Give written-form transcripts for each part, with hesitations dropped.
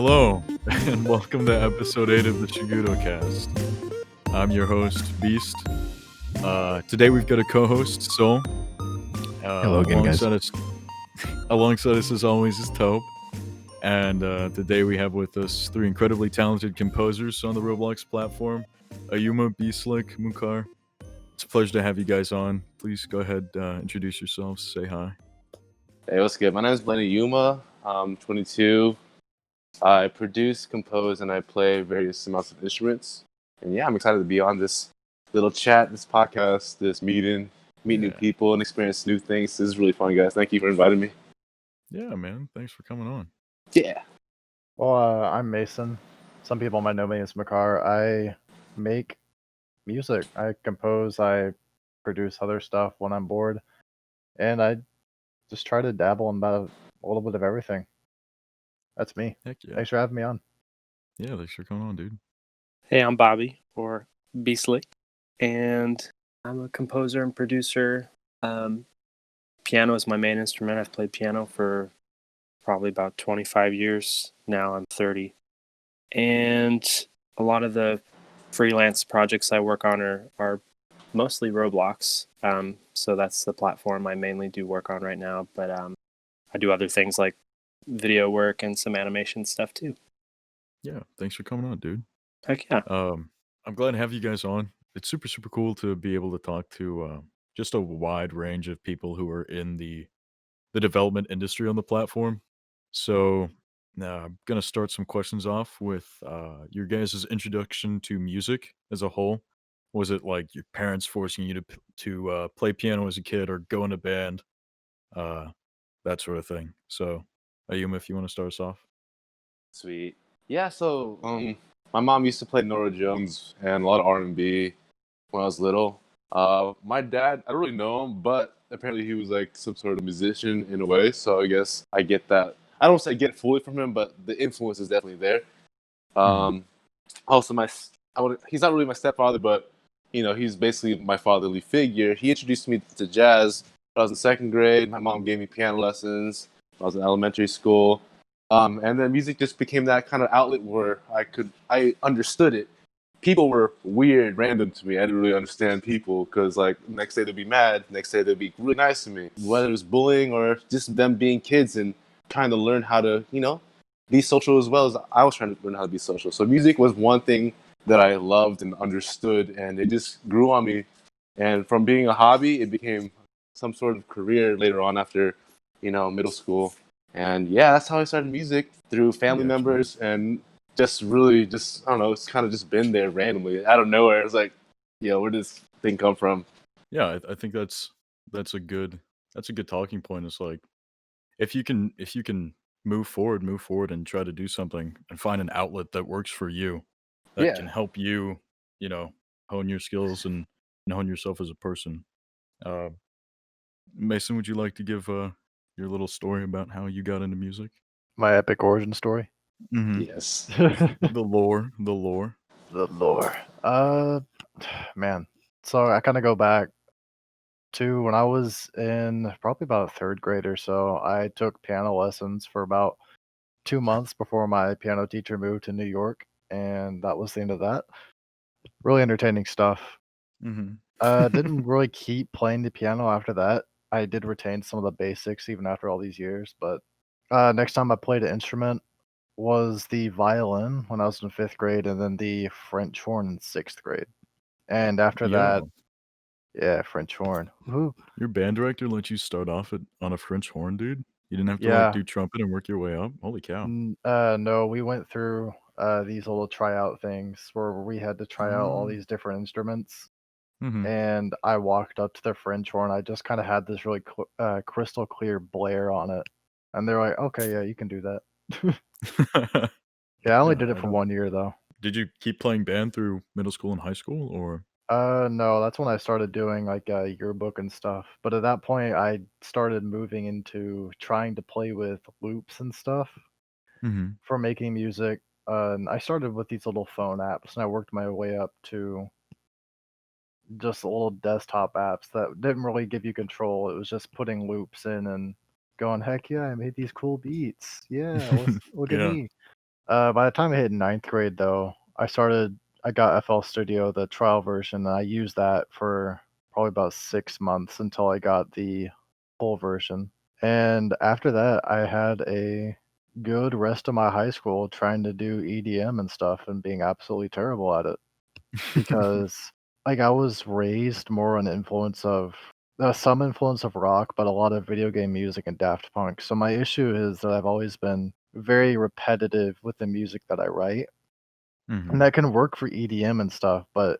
Hello, and welcome to episode 8 of the Shigutocast. I'm your host, Beast. Today we've got a co-host, Soul. Hello again, guys. Alongside us, as always, is Taupe. And today we have with us three incredibly talented composers on the ROBLOX platform. Ayuma, Bslick, Mukar. It's a pleasure to have you guys on. Please go ahead, introduce yourselves, say hi. Hey, what's good? My name is Blaigne Ayuma. I'm 22. I produce, compose, and I play various amounts of instruments. And yeah, I'm excited to be on this little chat, this podcast, this meeting, meet new people, and experience new things. This is really fun, guys. Thank you for inviting me. Yeah, man. Thanks for coming on. Yeah. Well, I'm Mason. Some people might know me as Mukar. I make music. I compose. I produce other stuff when I'm bored. And I just try to dabble in about a little bit of everything. That's me. Heck yeah. Thanks for having me on. Yeah, thanks for coming on, dude. Hey, I'm Bobby, or Bslick, and I'm a composer and producer. Piano is my main instrument. I've played piano for probably about 25 years. Now I'm 30. And a lot of the freelance projects I work on are mostly ROBLOX. So that's the platform I mainly do work on right now. But I do other things like video work and some animation stuff too. Yeah, thanks for coming on, dude. Heck yeah. I'm glad to have you guys on. It's super, super cool to be able to talk to just a wide range of people who are in the development industry on the platform. So I'm going to start some questions off with your guys' introduction to music as a whole. Was it like your parents forcing you to play piano as a kid or go in a band? That sort of thing. So, Ayuma, if you want to start us off. Sweet. Yeah, so my mom used to play Nora Jones and a lot of R&B when I was little. My dad, I don't really know him, but apparently he was like some sort of musician in a way. So I guess I get that. I don't say get fully from him, but the influence is definitely there. Also, he's not really my stepfather, but he's basically my fatherly figure. He introduced me to jazz when I was in second grade. My mom gave me piano lessons when I was in elementary school. And then music just became that kind of outlet where I understood it. People were weird, random to me. I didn't really understand people because, like, next day they'd be mad, next day they'd be really nice to me. Whether it was bullying or just them being kids and trying to learn how to, be social as well as I was trying to learn how to be social. So music was one thing that I loved and understood, and it just grew on me. And from being a hobby, it became some sort of career later on after, middle school. And yeah, that's how I started music, through family members and I don't know, it's kind of just been there randomly out of nowhere. It's like, where did this thing come from? Yeah, I think that's a good talking point. It's like if you can move forward and try to do something and find an outlet that works for you, that can help you, hone your skills and hone yourself as a person. Mason, would you like to give your little story about how you got into music? My epic origin story? Mm-hmm. Yes. The lore. Man. So I kind of go back to when I was in probably about third grade or so. I took piano lessons for about 2 months before my piano teacher moved to New York, and that was the end of that. Really entertaining stuff. Didn't really keep playing the piano after that. I did retain some of the basics even after all these years, but next time I played an instrument was the violin when I was in 5th grade, and then the French horn in 6th grade. And after that, French horn. Woo. Your band director let you start off on a French horn, dude? You didn't have to do trumpet and work your way up? Holy cow. No, we went through these little tryout things where we had to try out all these different instruments. And I walked up to the French horn. I just kind of had this really crystal clear blare on it. And they're like, okay, yeah, you can do that. Yeah, I only did it for 1 year, though. Did you keep playing band through middle school and high school, or? No, that's when I started doing like yearbook and stuff. But at that point, I started moving into trying to play with loops and stuff for making music. And I started with these little phone apps, and I worked my way up to just little desktop apps that didn't really give you control. It was just putting loops in and going, heck yeah, I made these cool beats. Yeah, look at me. By the time I hit ninth grade, though, I got FL Studio, the trial version, and I used that for probably about 6 months until I got the full version. And after that, I had a good rest of my high school trying to do EDM and stuff and being absolutely terrible at it because like I was raised more on influence of some influence of rock, but a lot of video game music and Daft Punk. So my issue is that I've always been very repetitive with the music that I write, Mhm. and that can work for EDM and stuff. But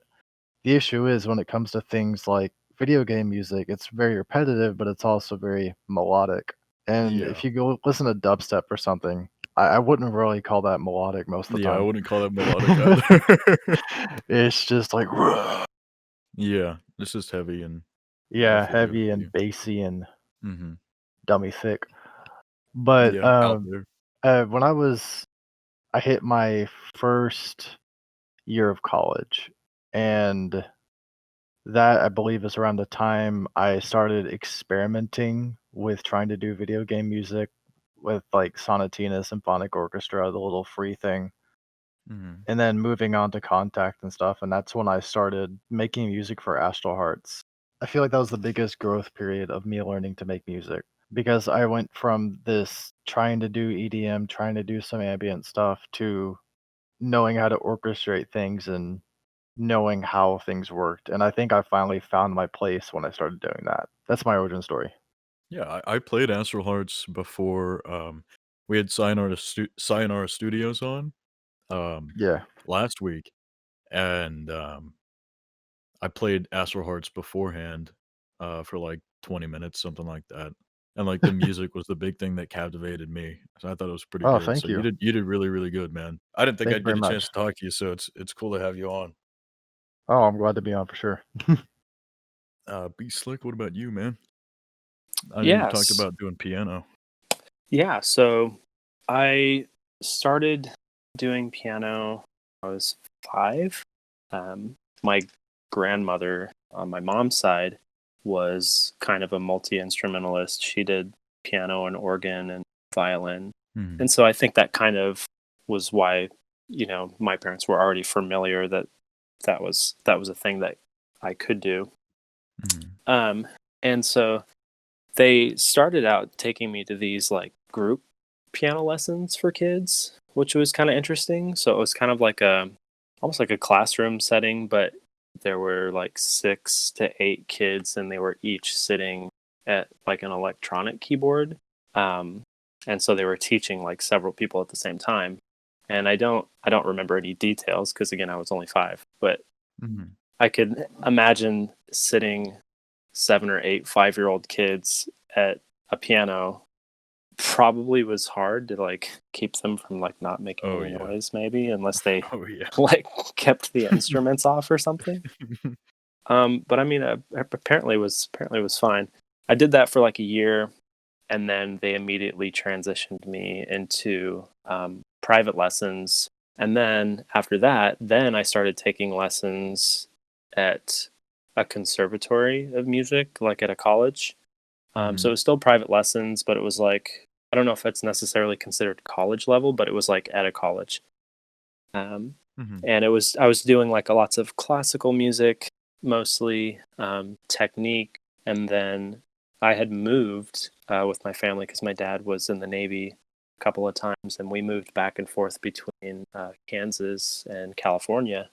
the issue is when it comes to things like video game music, it's very repetitive, but it's also very melodic. And Yeah. if you go listen to dubstep or something, I wouldn't really call that melodic most of the Yeah, I time. wouldn't call that melodic either. It's just like, Yeah, it's just heavy and yeah, I yeah, feel you, I heavy feel and you. bassy and Mhm. dummy thick. But Yeah, out there. when I hit my first year of college, and that I believe is around the time I started experimenting with trying to do video game music with like Sonatina Symphonic Orchestra, the little free thing, Mhm. and then moving on to Kontakt and stuff. And that's when I started making music for Astral Hearts. I feel like that was the biggest growth period of me learning to make music because I went from this trying to do EDM, trying to do some ambient stuff to knowing how to orchestrate things and knowing how things worked. And I think I finally found my place when I started doing that. That's my origin story. Yeah, I played Astral Hearts before, we had Sayonara Studios on, um, Yeah. last week, and, I played Astral Hearts beforehand, for, like, 20 minutes, something like that, and, like, the music was the big thing that captivated me, so I thought it was pretty Oh, good, thank so you. you did really, really good, man. I didn't think Thank you I'd get very a chance much. to talk to you, so it's cool to have you on. Oh, I'm glad to be on for sure. Bslick, what about you, man? I know you talked Yes. about doing piano. Yeah, so I started doing piano when I was 5. My grandmother on my mom's side was kind of a multi-instrumentalist. She did piano and organ and violin. Mhm, And so I think that kind of was why, my parents were already familiar that that was a thing that I could do. mhm, Um, and so they started out taking me to these like group piano lessons for kids, which was kind of interesting. So it was kind of like almost like a classroom setting, but there were like 6 to 8 kids, and they were each sitting at like an electronic keyboard. Um, and so they were teaching like several people at the same time. And I don't remember any details because again I was only 5, but mhm. I could imagine sitting 7 or 8 5-year-old kids at a piano probably was hard to like keep them from like not making Oh, any yeah. noise maybe unless they Oh, yeah. like kept the instruments off or something. But I mean, apparently it was fine. I did that for like a year, and then they immediately transitioned me into private lessons. And then after that, then I started taking lessons at a conservatory of music, like at a college. So it Mhm, was still private lessons, but it was like, I don't know if that's necessarily considered college level, but it was like at a college. Um, mhm, and I was doing like lots of classical music, mostly technique. And then I had moved with my family because my dad was in the Navy a couple of times, and we moved back and forth between Kansas and California.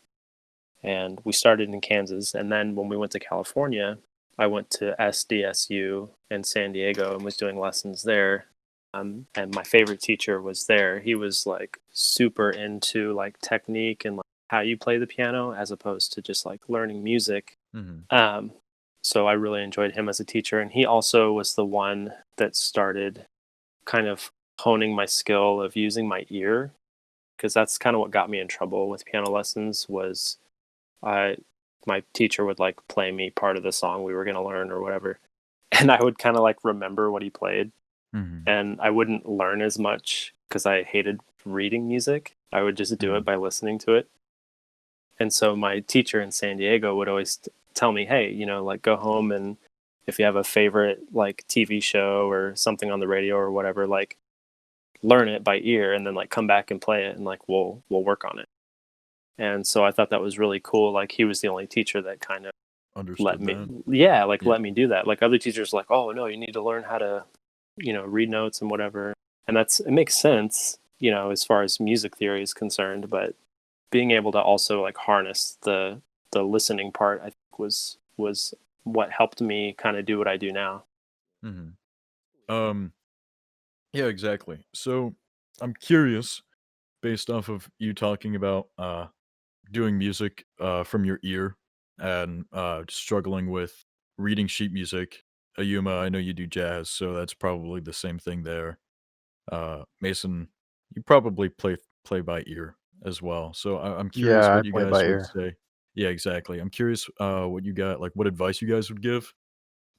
And we started in Kansas, and then when we went to California, I went to SDSU in San Diego and was doing lessons there. And my favorite teacher was there. He was like super into like technique and like how you play the piano as opposed to just like learning music. mhm. Um, so I really enjoyed him as a teacher, and he also was the one that started kind of honing my skill of using my ear, because that's kind of what got me in trouble with piano lessons. Was I my teacher would like play me part of the song we were going to learn or whatever, and I would kind of like remember what he played, Mhm, and I wouldn't learn as much because I hated reading music. I would just do it mhm, by listening to it. And so my teacher in San Diego would always tell me, hey, like go home, and if you have a favorite like TV show or something on the radio or whatever, like learn it by ear and then like come back and play it, and like we'll work on it. And so I thought that was really cool. Like he was the only teacher that kind of let Understood me, that. let me do that. Like other teachers, like, oh no, you need to learn how to, read notes and whatever. And it makes sense, as far as music theory is concerned. But being able to also like harness the listening part, I think was what helped me kind of do what I do now. hmm Yeah, exactly. So I'm curious, based off of you talking about doing music from your ear and struggling with reading sheet music. Ayuma, I know you do jazz, so that's probably the same thing there. Mason, you probably play by ear as well. So I'm curious Yeah, I what you play by guys would ear. say. Yeah, exactly. I'm curious what you got, like what advice you guys would give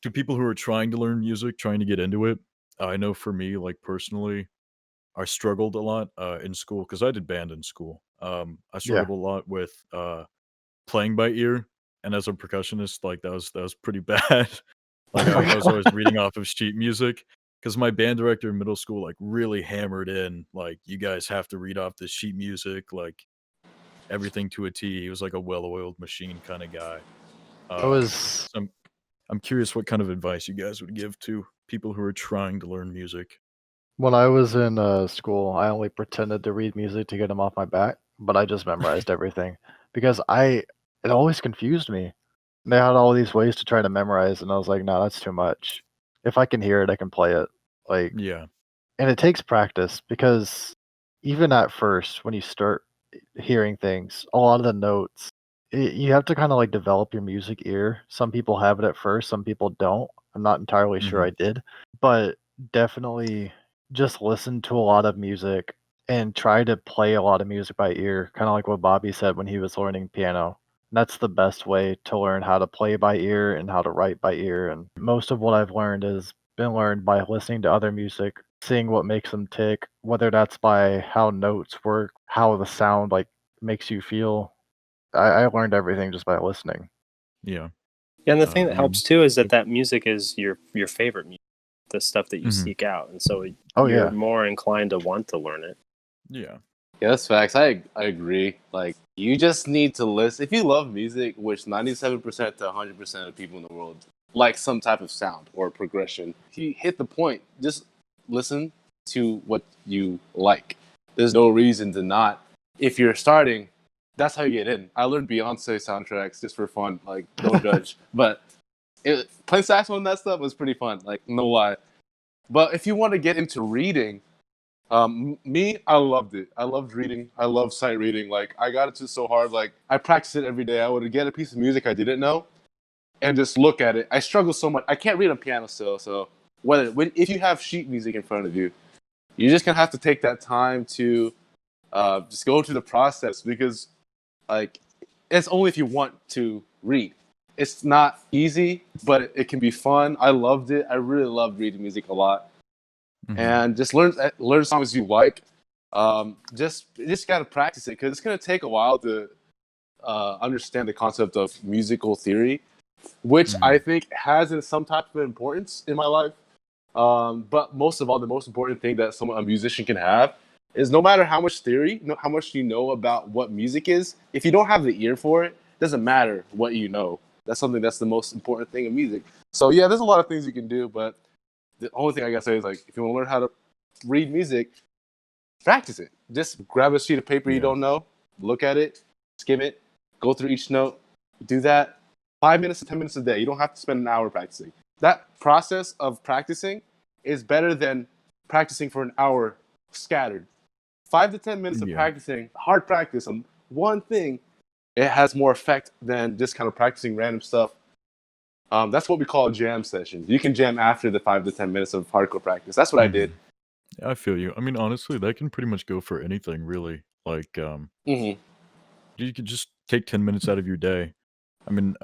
to people who are trying to learn music, trying to get into it. I know for me, like personally, I struggled a lot in school because I did band in school. I Yeah. struggled a lot with playing by ear, and as a percussionist, like, that was pretty bad. Like, Oh my I was god. always reading off of sheet music because my band director in middle school, like, really hammered in, like, "You guys have to read off the sheet music, like, everything to a T." He was like a well-oiled machine kinda guy. I Uh, was so I'm curious what kind of advice you guys would give to people who are trying to learn music. When I was in school, I only pretended to read music to get them off my back, but I just memorized everything because it always confused me. They had all these ways to try to memorize, and I was like, no, that's too much. If I can hear it, I can play it. Like, Yeah. and it takes practice because even at first, when you start hearing things, a lot of the notes, you have to kind of like develop your music ear. Some people have it at first, some people don't. I'm not entirely sure I Mhm. did, but definitely just listen to a lot of music and try to play a lot of music by ear, kind of like what Bobby said when he was learning piano. That's the best way to learn how to play by ear and how to write by ear. And most of what I've learned has been learned by listening to other music, seeing what makes them tick, whether that's by how notes work, how the sound like makes you feel. I learned everything just by listening. Yeah. Yeah, and the thing that You helps too is that music is your favorite music, the stuff that you Mhm. seek out, and so Oh you're yeah. more inclined to want to learn it. Yeah. Yeah, that's facts. I agree. Like, you just need to listen. If you love music, which 97% to 100% of people in the world like some type of sound or progression, if you hit the point, just listen to what you like. There's no reason to not. If you're starting, that's how you get in. I learned Beyonce soundtracks just for fun. Like, don't judge. But playing saxophone and that stuff was pretty fun. Like, no lie. But if you want to get into reading, me, I loved it. I loved reading. I love sight reading. Like, I got into it so hard. Like, I practiced it every day. I would get a piece of music I didn't know and just look at it. I struggle so much. I can't read on piano still. So if you have sheet music in front of you, you're just gonna have to take that time to just go through the process, because like it's only if you want to read. It's not easy, but it can be fun. I loved it. I really loved reading music a lot, Mhm. and just learn songs you like. Just gotta practice it, because it's gonna take a while to understand the concept of musical theory, which I Mhm. think has some type of importance in my life. But most of all, the most important thing that a musician can have is, no matter how much theory, how much you know about what music is, if you don't have the ear for it, doesn't matter what you know. That's the most important thing in music. So yeah, there's a lot of things you can do, but the only thing I gotta say is, like, if you want to learn how to read music, practice it. Just grab a sheet of paper you Yeah. don't know, look at it, skim it, go through each note. Do that 5 minutes to 10 minutes a day. You don't have to spend an hour practicing. That process of practicing is better than practicing for an hour scattered. 5 to 10 minutes of Yeah. practicing, hard practice on one thing, it has more effect than just kind of practicing random stuff. That's what we call a jam session. You can jam after the 5 to 10 minutes of hardcore practice. That's what I did. Mhm. I feel you. I mean, honestly, that can pretty much go for anything, really. Like, Mm-hmm. you could just take 10 minutes out of your day. I mean,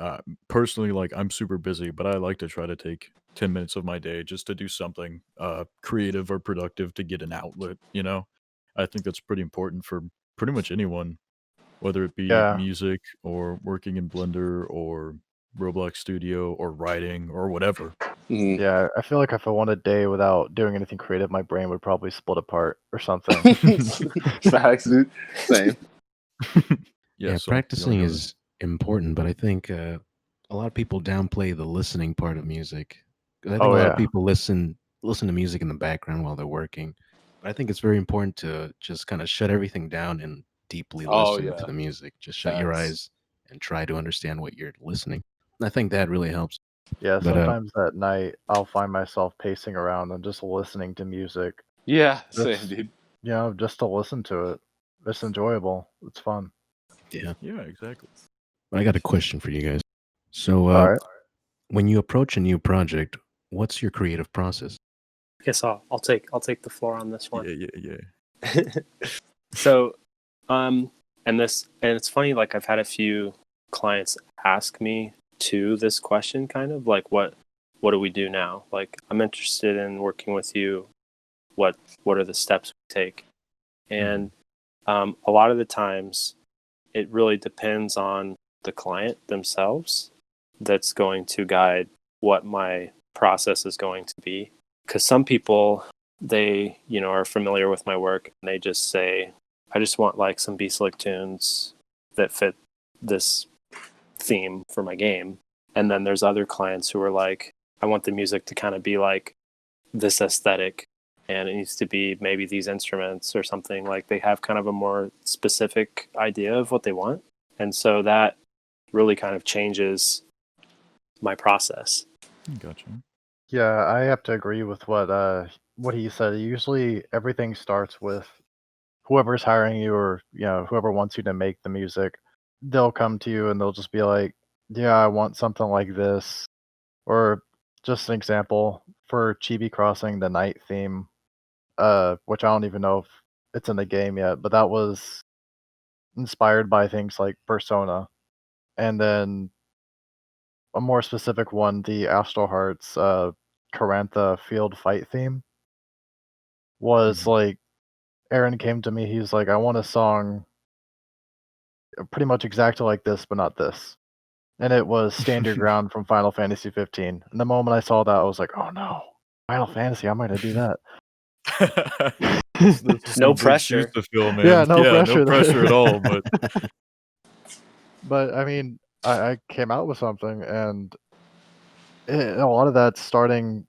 personally, like, I'm super busy, but I like to try to take 10 minutes of my day just to do something creative or productive to get an outlet, you know? I think that's pretty important for pretty much anyone, whether it be Yeah. music or working in Blender or Roblox Studio or writing or whatever. Mhm. Yeah, I feel like if I went a day without doing anything creative, my brain would probably split apart or something. Facts, dude. Same. Yeah, so you wanna practicing go is important, but I think a lot of people downplay the listening part of music. 'Cause I think Oh a lot of yeah. people listen to music in the background while they're working. But I think it's very important to just kind of shut everything down and deeply Oh listen to yeah. the music. Just shut your Facts. eyes and try to understand what you're listening. I think that really helps. Yeah, But sometimes at night I'll find myself pacing around and just listening to music. Yeah, same, Just dude. just to listen to it. It's enjoyable. It's fun. yeah, Yeah, exactly. but I got a question for you guys. So, All right. when you approach a new project, what's your creative process? I guess I'll take the floor on this one. Yeah. So, and it's funny. Like I've had a few clients ask me to this question, kind of like what do we do now? Like I'm interested in working with you. What are the steps we take? And a lot of the times, it really depends on the client themselves. That's going to guide what my process is going to be. Because some people, they are familiar with my work and they just say, I just want like some Bslick tunes that fit this theme for my game. And then there's other clients who are like, I want the music to kind of be like this aesthetic, and it needs to be maybe these instruments or something. Like they have kind of a more specific idea of what they want. And so that really kind of changes my process. Gotcha. Yeah, I have to agree with what he said. Usually everything starts with whoever's hiring you or whoever wants you to make the music. They'll come to you and they'll just be like, "Yeah, I want something like this." Or just an example for Chibi Crossing, the night theme, which I don't even know if it's in the game yet, but that was inspired by things like Persona. And then a more specific one, the Astral Hearts Carantha field fight theme was like Aaron came to me, he's like, I want a song pretty much exactly like this, but not this. And it was Stand Your Ground from Final Fantasy 15. And the moment I saw that, I was like, oh no, Final Fantasy, how am I going to do that? That's No some big pressure. shoes to fill, man. Yeah, no No pressure. pressure at all. But But I mean, I came out with something, and a lot of that's trying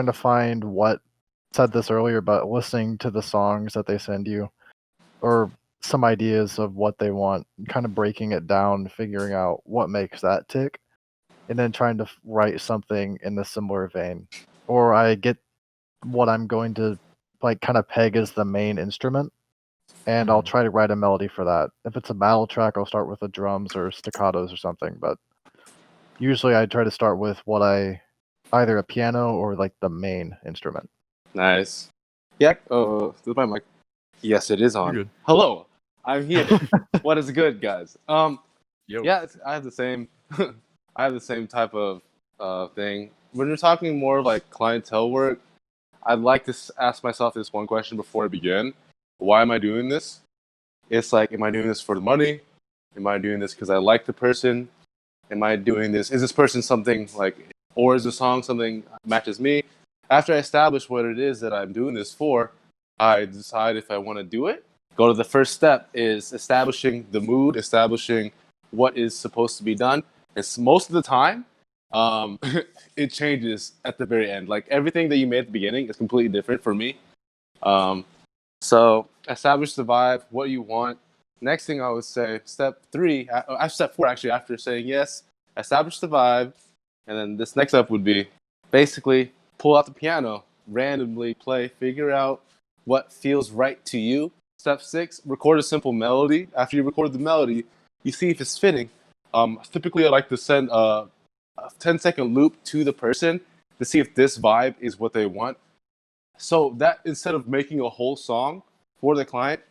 to find what said this earlier, but listening to the songs that they send you, or some ideas of what they want, kind of breaking it down, figuring out what makes that tick, and then trying to write something in a similar vein. Or I get what I'm going to like kind of peg as the main instrument, and I'll try to write a melody for that. If it's a battle track, I'll start with the drums or staccatos or something, but usually I try to start with either a piano or like the main instrument. Nice. Yeah. Oh, this is my mic. Yes, it is on. You're good. Hello, I'm here. What is good, guys? Yo. Yeah, I have the same. I have the same type of thing. When you're talking more of like clientele work, I'd like to ask myself this one question before I begin: why am I doing this? It's like, am I doing this for the money? Am I doing this because I like the person? Am I doing this? Is this person something like, or is the song something that matches me? After I establish what it is that I'm doing this for, I decide if I want to do it. Go to the first step is establishing the mood, establishing what is supposed to be done. It's most of the time, it changes at the very end. Like everything that you made at the beginning is completely different for me. So establish the vibe, what you want. Next thing I would say, step 4 actually, after saying yes, establish the vibe. And then this next step would be basically pull out the piano, randomly play, figure out what feels right to you. Step 6, record a simple melody. After you record the melody, you see if it's fitting. Typically, I like to send a 10-second loop to the person to see if this vibe is what they want. So that instead of making a whole song for the client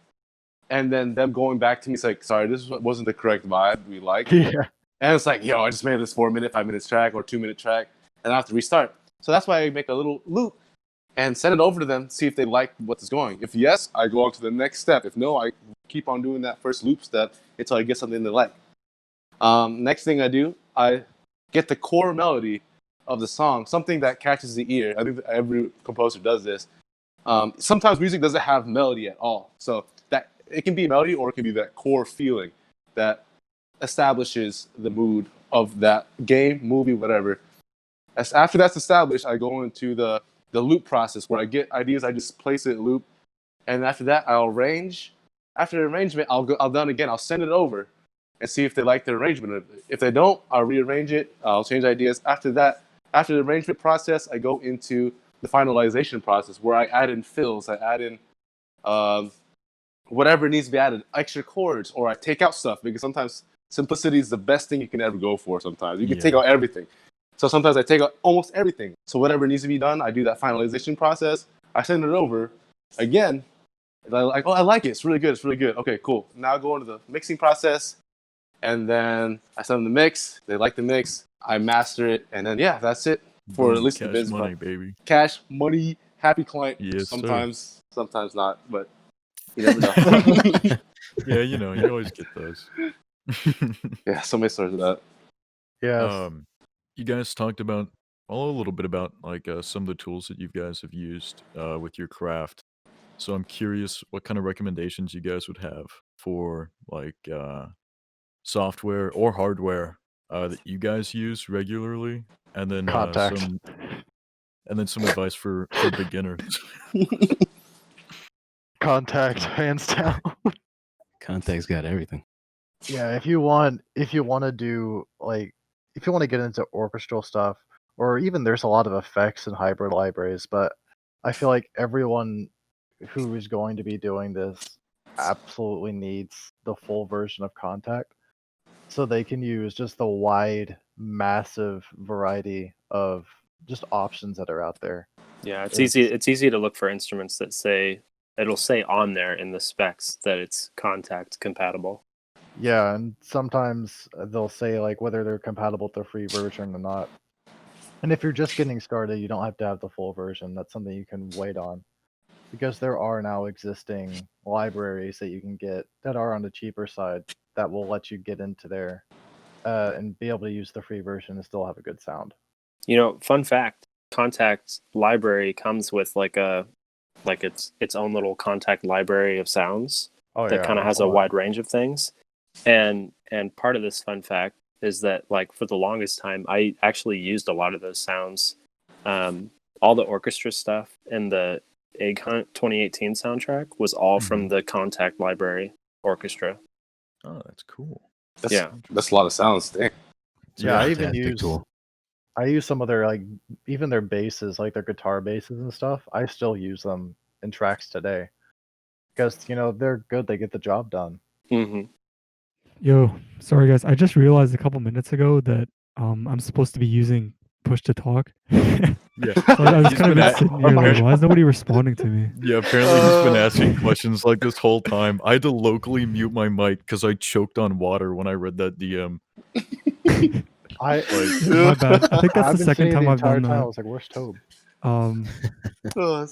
and then them going back to me, it's like, sorry, this wasn't the correct vibe we like. Yeah. And it's like, yo, I just made this 4-minute, 5-minute track or 2-minute track, and I have to restart. So that's why I make a little loop and send it over to them, see if they like what's going. If yes, I go on to the next step. If no, I keep on doing that first loop step until I get something they like. Next thing I do, I get the core melody of the song, something that catches the ear. I think every composer does this. Sometimes music doesn't have melody at all, so that it can be melody or it can be that core feeling that establishes the mood of that game, movie, whatever. After that's established, I go into the loop process where I get ideas, I just place it in loop, and after that, I'll arrange. After the arrangement, I'll done again. I'll send it over and see if they like the arrangement. If they don't, I'll rearrange it. I'll change ideas. After that, after the arrangement process, I go into the finalization process where I add in fills. I add in whatever needs to be added, extra chords, or I take out stuff because sometimes simplicity is the best thing you can ever go for. Sometimes you can take out everything. So sometimes I take out almost everything. So whatever needs to be done, I do that finalization process. I send it over again. I like it. It's really good. It's really good. Okay, cool. Now I go into the mixing process, and then I send them the mix. They like the mix. I master it, and then that's it for at least the business. Cash money, baby. Cash money, happy client. Yes, sometimes not, but you never know. Yeah, you always get those. Yeah, so many stories of that. Yes. You guys talked about a little bit about like some of the tools that you guys have used with your craft. So I'm curious what kind of recommendations you guys would have for like software or hardware that you guys use regularly, and then Kontakt. some advice for beginners. Kontakt, hands down. Kontakt's got everything. Yeah, if you want to do if you want to get into orchestral stuff, or even there's a lot of effects and hybrid libraries, but I feel like everyone who is going to be doing this absolutely needs the full version of Kontakt, so they can use just the wide, massive variety of just options that are out there. Yeah, it's easy to look for instruments that it'll say on there in the specs that it's Kontakt compatible. Yeah, and sometimes they'll say like whether they're compatible with the free version or not. And if you're just getting started, you don't have to have the full version. That's something you can wait on, because there are now existing libraries that you can get that are on the cheaper side that will let you get into there and be able to use the free version and still have a good sound. Fun fact: Kontakt Library comes with its own little Kontakt library of sounds that kind of has a wide range of things. And part of this fun fact is that for the longest time, I actually used a lot of those sounds. All the orchestra stuff and the Egg Hunt 2018 soundtrack was all from the Kontakt Library orchestra. Oh, that's cool. That's a lot of sounds. Dang. Yeah, I use some of their even their basses, like their guitar basses and stuff. I still use them in tracks today because they're good. They get the job done. Mm-hmm. Yo, sorry guys. I just realized a couple minutes ago that I'm supposed to be using push to talk. Yeah. So I was kind of sitting here like, why is nobody responding to me? Yeah, apparently he's been asking questions like this whole time. I had to locally mute my mic because I choked on water when I read that DM. My bad. I think that's the second time I've done that. I was like, where's Tobe?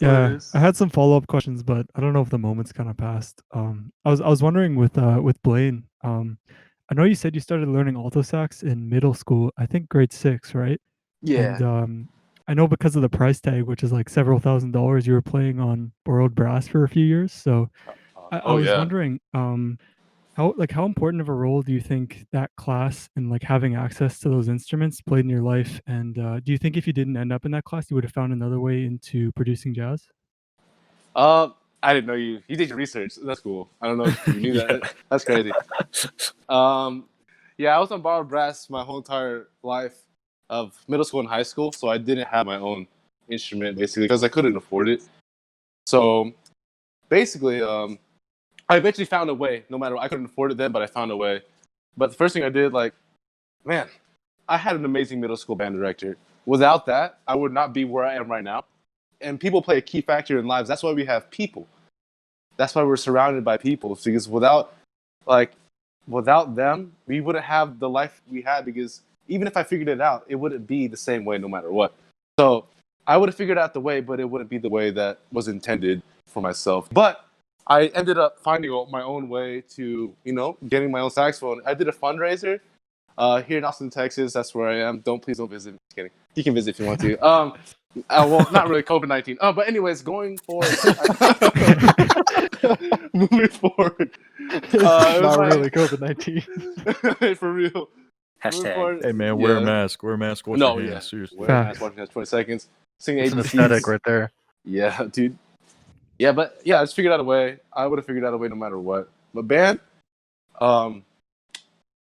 Yeah, I had some follow-up questions, but I don't know if the moment's kind of passed. I was wondering with Blaigne. I know you said you started learning alto sax in middle school. I think grade 6, right? Yeah. And I know because of the price tag, which is like several $1,000s, you were playing on borrowed brass for a few years. So I was wondering, how important of a role do you think that class and having access to those instruments played in your life? And do you think if you didn't end up in that class, you would have found another way into producing jazz? I didn't know you did your research. That's cool. I don't know if you knew that. That's crazy. I was on borrowed brass my whole entire life of middle school and high school, so I didn't have my own instrument basically because I couldn't afford it. So basically, I eventually found a way. No matter what, I couldn't afford it then, but I found a way. But the first thing I did, I had an amazing middle school band director. Without that, I would not be where I am right now. And people play a key factor in lives. That's why we have people. That's why we're surrounded by people. Because without them, we wouldn't have the life we had. Because even if I figured it out, it wouldn't be the same way no matter what. So I would have figured out the way, but it wouldn't be the way that was intended for myself. But I ended up finding my own way to, getting my own saxophone. I did a fundraiser. Here in Austin, Texas. That's where I am. Please don't visit. Just kidding. You can visit if you want to. Well, not really COVID-19. But anyways, going forward, moving forward. Not really COVID-19. For real. Hashtag. Hey man, wear a mask. Wear a mask. Wash your hands. Seriously. Wear a mask. Wash your hands. 20 seconds. Sing It's an ABCs. aesthetic right there. Yeah, dude. Yeah, but yeah, I just figured out a way. I would have figured out a way no matter what. But band,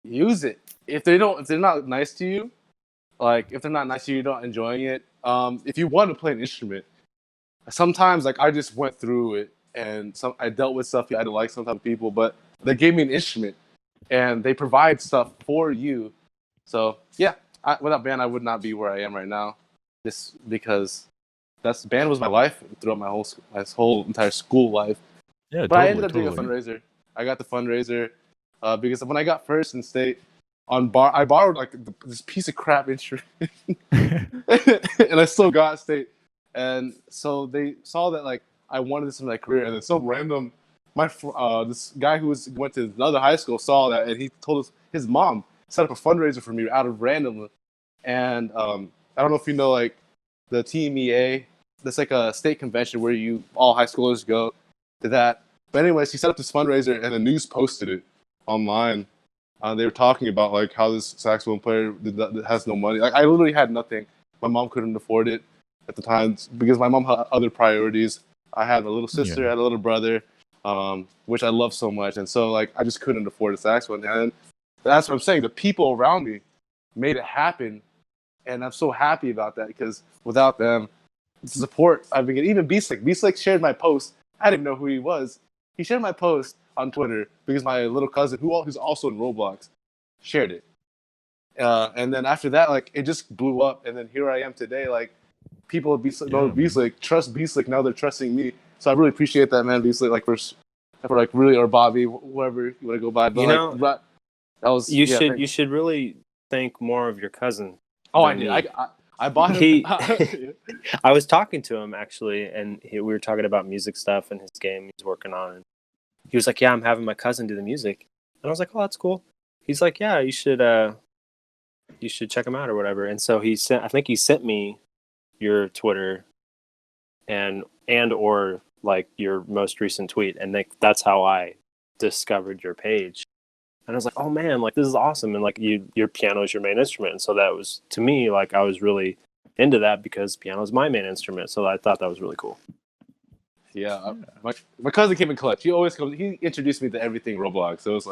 use it. If they're not nice to you, if they're not nice to you, you're not enjoying it. If you want to play an instrument, sometimes I just went through it and I dealt with stuff I didn't like sometimes people, but they gave me an instrument and they provide stuff for you. So yeah, without band, I would not be where I am right now. Just because band was my life throughout my whole entire school life. Yeah, but I ended up doing a fundraiser. I got the fundraiser because when I got first in state I borrowed this piece of crap instrument, and I still got state. And so they saw that I wanted this in my career, and then some random this guy who went to another high school saw that, and he told us his mom set up a fundraiser for me out of random. And I don't know if you know the TMEA. That's a state convention where all high schoolers go to that. But anyways, he set up this fundraiser, and the news posted it online. They were talking about how this saxophone player has no money. I literally had nothing. My mom couldn't afford it at the time because my mom had other priorities. I had a little sister, I had a little brother, which I love so much, and so I just couldn't afford a saxophone. And that's what I'm saying. The people around me made it happen, and I'm so happy about that because without them, the support I've been getting. Even Bslick shared my post. I didn't know who he was. He shared my post on Twitter because my little cousin, who's also in Roblox, shared it. And then after that, it just blew up. And then here I am today. People at Bslick know Bslick, trust Bslick. Now they're trusting me. So I really appreciate that, man. Bslick, for really, or Bobby, whoever you want to go by. But that was you should really thank more of your cousin. Oh, I did. I bought him. I was talking to him actually, and we were talking about music stuff and his game he's working on. And he was like, "Yeah, I'm having my cousin do the music," and I was like, "Oh, that's cool." He's like, "Yeah, you should check him out or whatever." And so I think he sent me your Twitter and or your most recent tweet, and that's how I discovered your page. And I was like, "Oh man, this is awesome!" And your piano is your main instrument, and so that was, to me, I was really into that because piano is my main instrument. So I thought that was really cool. Yeah, my cousin came in clutch. He always comes. He introduced me to everything Roblox. So it's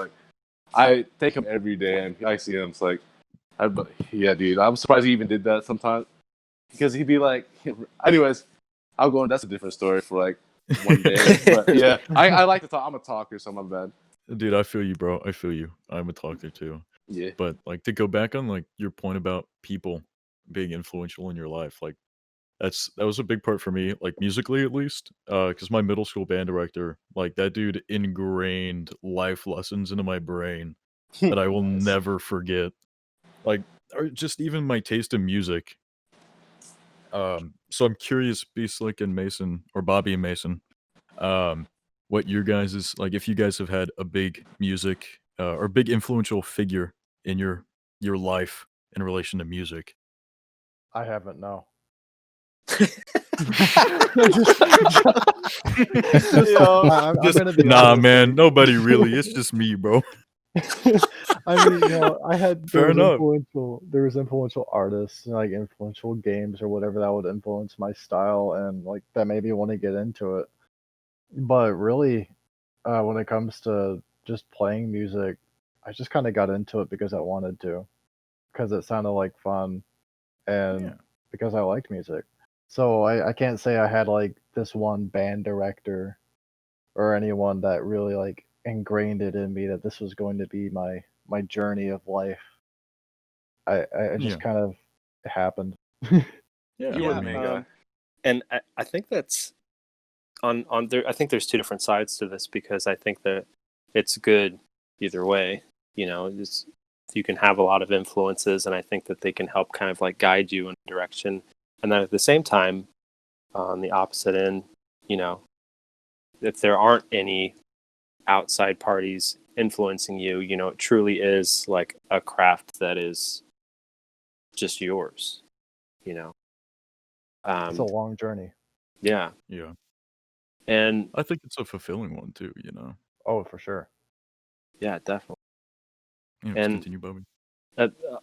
I take him every day, and I see him. It's yeah, dude. I'm surprised he even did that sometimes because he'd be like, anyways, I'll go on. That's a different story for one day. But yeah, I like to talk. I'm a talker, so my bad. Dude, I feel you, bro. I feel you. I'm a talker too. Yeah. But to go back on your point about people being influential in your life, that was a big part for me, musically at least. Because my middle school band director, that dude ingrained life lessons into my brain that I will never forget. Or just even my taste in music. So I'm curious, Bslick and Mason, or Bobby and Mason, what your guys is if you guys have had a big music or big influential figure in your life in relation to music. I haven't, no. Nah, man, nobody really. It's just me, bro. I mean, I had Fair enough. There was influential artists, influential games or whatever that would influence my style, and that made me want to get into it. But really, when it comes to just playing music, I just kind of got into it because I wanted to, because it sounded like fun, and because I liked music. So I can't say I had this one band director or anyone that really ingrained it in me that this was going to be my journey of life. I just kind of happened. You were the main guy. And I think that's on there. I think there's two different sides to this because I think that it's good either way. You can have a lot of influences, and I think that they can help kind of guide you in a direction. And then at the same time, on the opposite end, if there aren't any outside parties influencing you, you know, it truly is like a craft that is just yours, you know. It's a long journey. Yeah. Yeah. And I think it's a fulfilling one too, you know. Oh, for sure. yeah, definitely. Let's And continue, Bobby.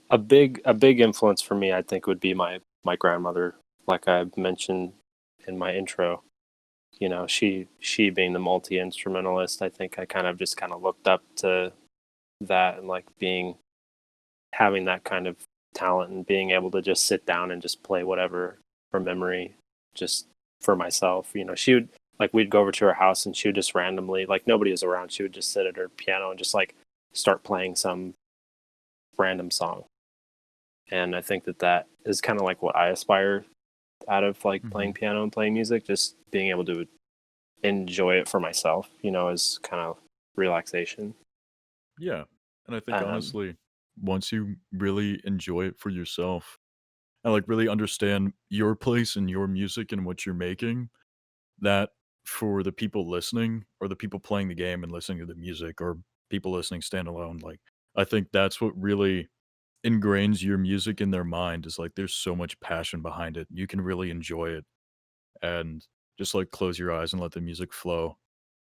a big influence for me, I think, would be my grandmother, like I mentioned in my intro. You know, she being the multi-instrumentalist, I think I kind of looked up to that, and like having that kind of talent and being able to just sit down and just play whatever from memory just for myself. You know, she would, like, we'd go over to her house and she would just randomly, like, nobody was around, she would just sit at her piano and just like start playing some random song. And I think that is kind of like what I aspire out of like playing piano and playing music, just being able to enjoy it for myself, you know, as kind of relaxation. Yeah. And I think honestly, once you really enjoy it for yourself and like really understand your place in your music and what you're making, that for the people listening or the people playing the game and listening to the music or people listening standalone, like I think that's what really ingrains your music in their mind is like there's so much passion behind it. You can really enjoy it and just like close your eyes and let the music flow.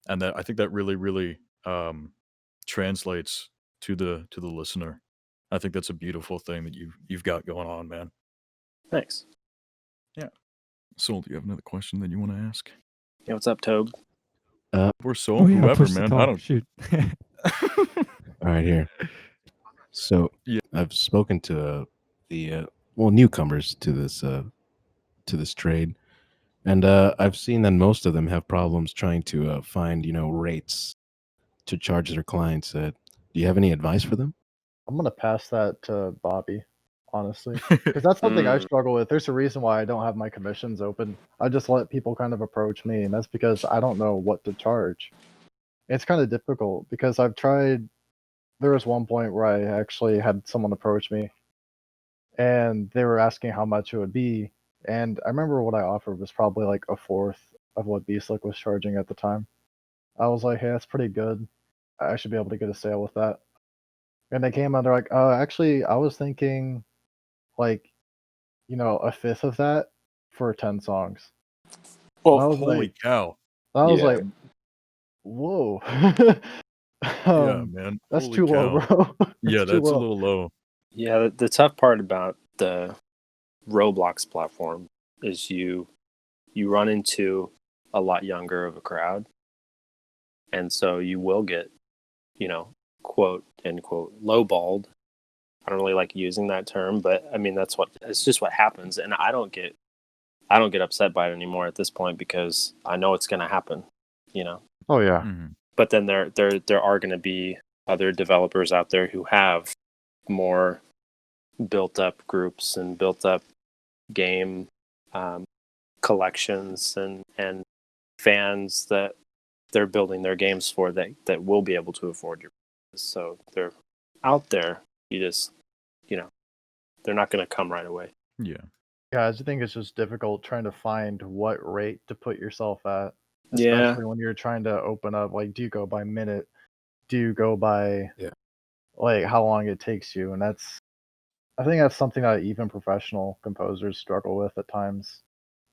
And that I think that really, really translates to the listener. I think that's a beautiful thing that you've got going on, man. Thanks. Yeah. Soul, do you have another question that you want to ask? Yeah, what's up, Tobe? Or Soul, Oh yeah, whoever, push to man. I talk. don't. Shoot. All right, here. So Yeah. I've spoken to the newcomers to this trade, and I've seen that most of them have problems trying to find rates to charge their clients. Do you have any advice for them? I'm gonna pass that to Bobby, honestly, because that's something I struggle with. There's a reason why I don't have my commissions open. I just let people kind of approach me, and that's because I don't know what to charge. It's kind of difficult because I've tried. There was one point where I actually had someone approach me, and they were asking how much it would be, and I remember what I offered was probably like a fourth of what Bslick was charging at the time. I was like, hey, that's pretty good. I should be able to get a sale with that. And they came out, they're like, actually, I was thinking, like, a fifth of that for 10 songs. Well, I was Holy like, cow. I was Yeah. like, whoa. Yeah, man. That's Holy too low, cow. bro. Yeah, too that's a low. little low. Yeah, the tough part about the ROBLOX platform is you run into a lot younger of a crowd, and so you will get, quote unquote, lowballed. I don't really like using that term, but I mean it's just what happens, and I don't get upset by it anymore at this point because I know it's going to happen, you know. Oh, yeah. But then there are going to be other developers out there who have more built up groups and built up game collections and fans that they're building their games for that will be able to afford your prices. So they're out there. You just, they're not going to come right away. Yeah. Yeah, I just think it's just difficult trying to find what rate to put yourself at. Yeah. Especially when you're trying to open up, like, do you go by minute? Do you go by, like, how long it takes you? And I think that's something that even professional composers struggle with at times.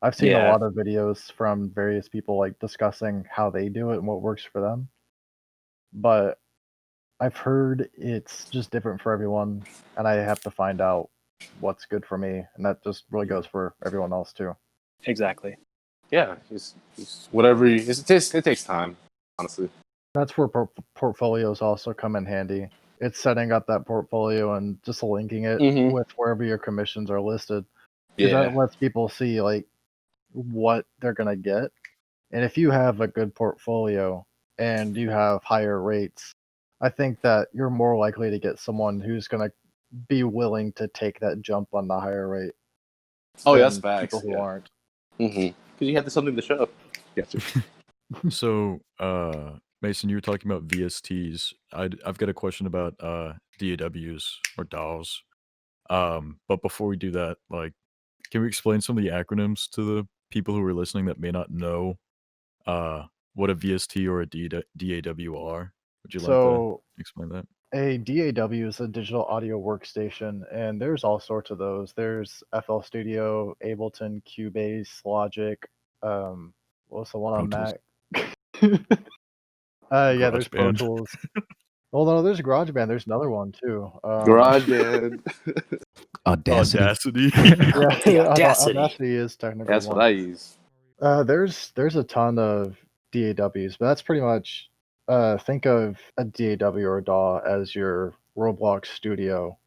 I've seen a lot of videos from various people, like, discussing how they do it and what works for them. But I've heard it's just different for everyone, and I have to find out what's good for me, and that just really goes for everyone else too. Exactly. Yeah, it's whatever. It takes time, honestly. That's where portfolios also come in handy. It's setting up that portfolio and just linking it with wherever your commissions are listed. Because that lets people see like what they're gonna get. And if you have a good portfolio and you have higher rates, I think that you're more likely to get someone who's gonna be willing to take that jump on the higher rate. Oh, yeah, that's facts. People who aren't. Because you had something to show. Gotcha. So, Mason, you were talking about VSTs. I've got a question about DAWs or DAWs. But before we do that, like, can we explain some of the acronyms to the people who are listening that may not know what a VST or a DAW are? Would you like to So explain that? a DAW is a digital audio workstation, and there's all sorts of those. There's FL Studio, Ableton, Cubase, Logic. What's the one Pro on Tools. Mac? Yeah, there's Pro GarageBand. Tools. Well, no, there's GarageBand. There's another one too. GarageBand. Audacity. Audacity. Yeah, Audacity. Audacity is technically That's one. what I use. There's a ton of DAWs, but that's pretty much think of a DAW or a DAW as your ROBLOX studio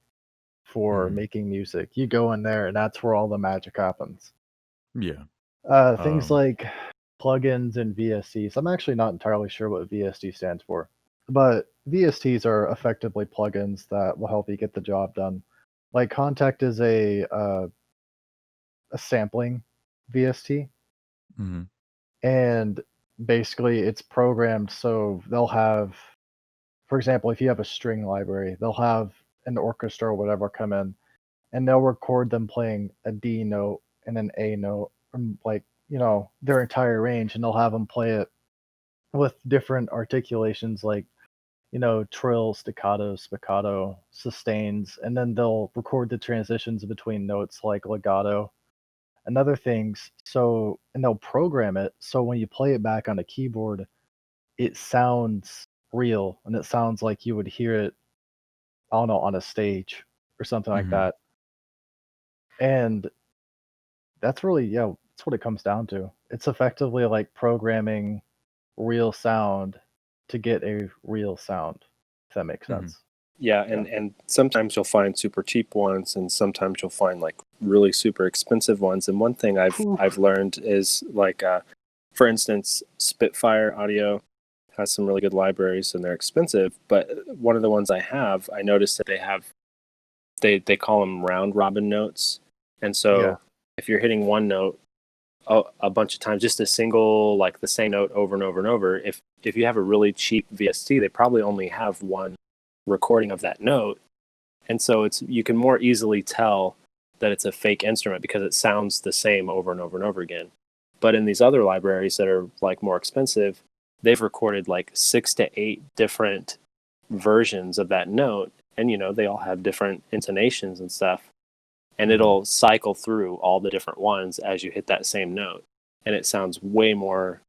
for Mhm. making music. You go in there, and that's where all the magic happens. Yeah. Things Um, like plugins and VSTs. I'm actually not entirely sure what VST stands for, but VSTs are effectively plugins that will help you get the job done. Like Kontakt is a sampling VST, mhm. and basically it's programmed so they'll have, for example, if you have a string library, they'll have an orchestra or whatever come in, and they'll record them playing a D note and an A note, like, their entire range, and they'll have them play it with different articulations, like, trill, staccato, spiccato, sustains, and then they'll record the transitions between notes like legato and other things. So, and they'll program it so when you play it back on a keyboard, it sounds real and it sounds like you would hear it, I don't know, on a stage or something like Mhm. that. And that's really, yeah, that's what it comes down to. It's effectively like programming real sound to get a real sound, if that makes Mhm. sense. Yeah, and sometimes you'll find super cheap ones, and sometimes you'll find like really super expensive ones. And one thing I've learned is like, for instance, Spitfire Audio has some really good libraries, and they're expensive. But one of the ones I noticed that they call them round robin notes, and so Yeah. if you're hitting one note a bunch of times, just a single, like the same note over and over and over, if you have a really cheap VST, they probably only have one recording of that note, and so you can more easily tell that it's a fake instrument because it sounds the same over and over and over again. But in these other libraries that are like more expensive, they've recorded like 6 to 8 different versions of that note, and they all have different intonations and stuff, and it'll cycle through all the different ones as you hit that same note, and it sounds way more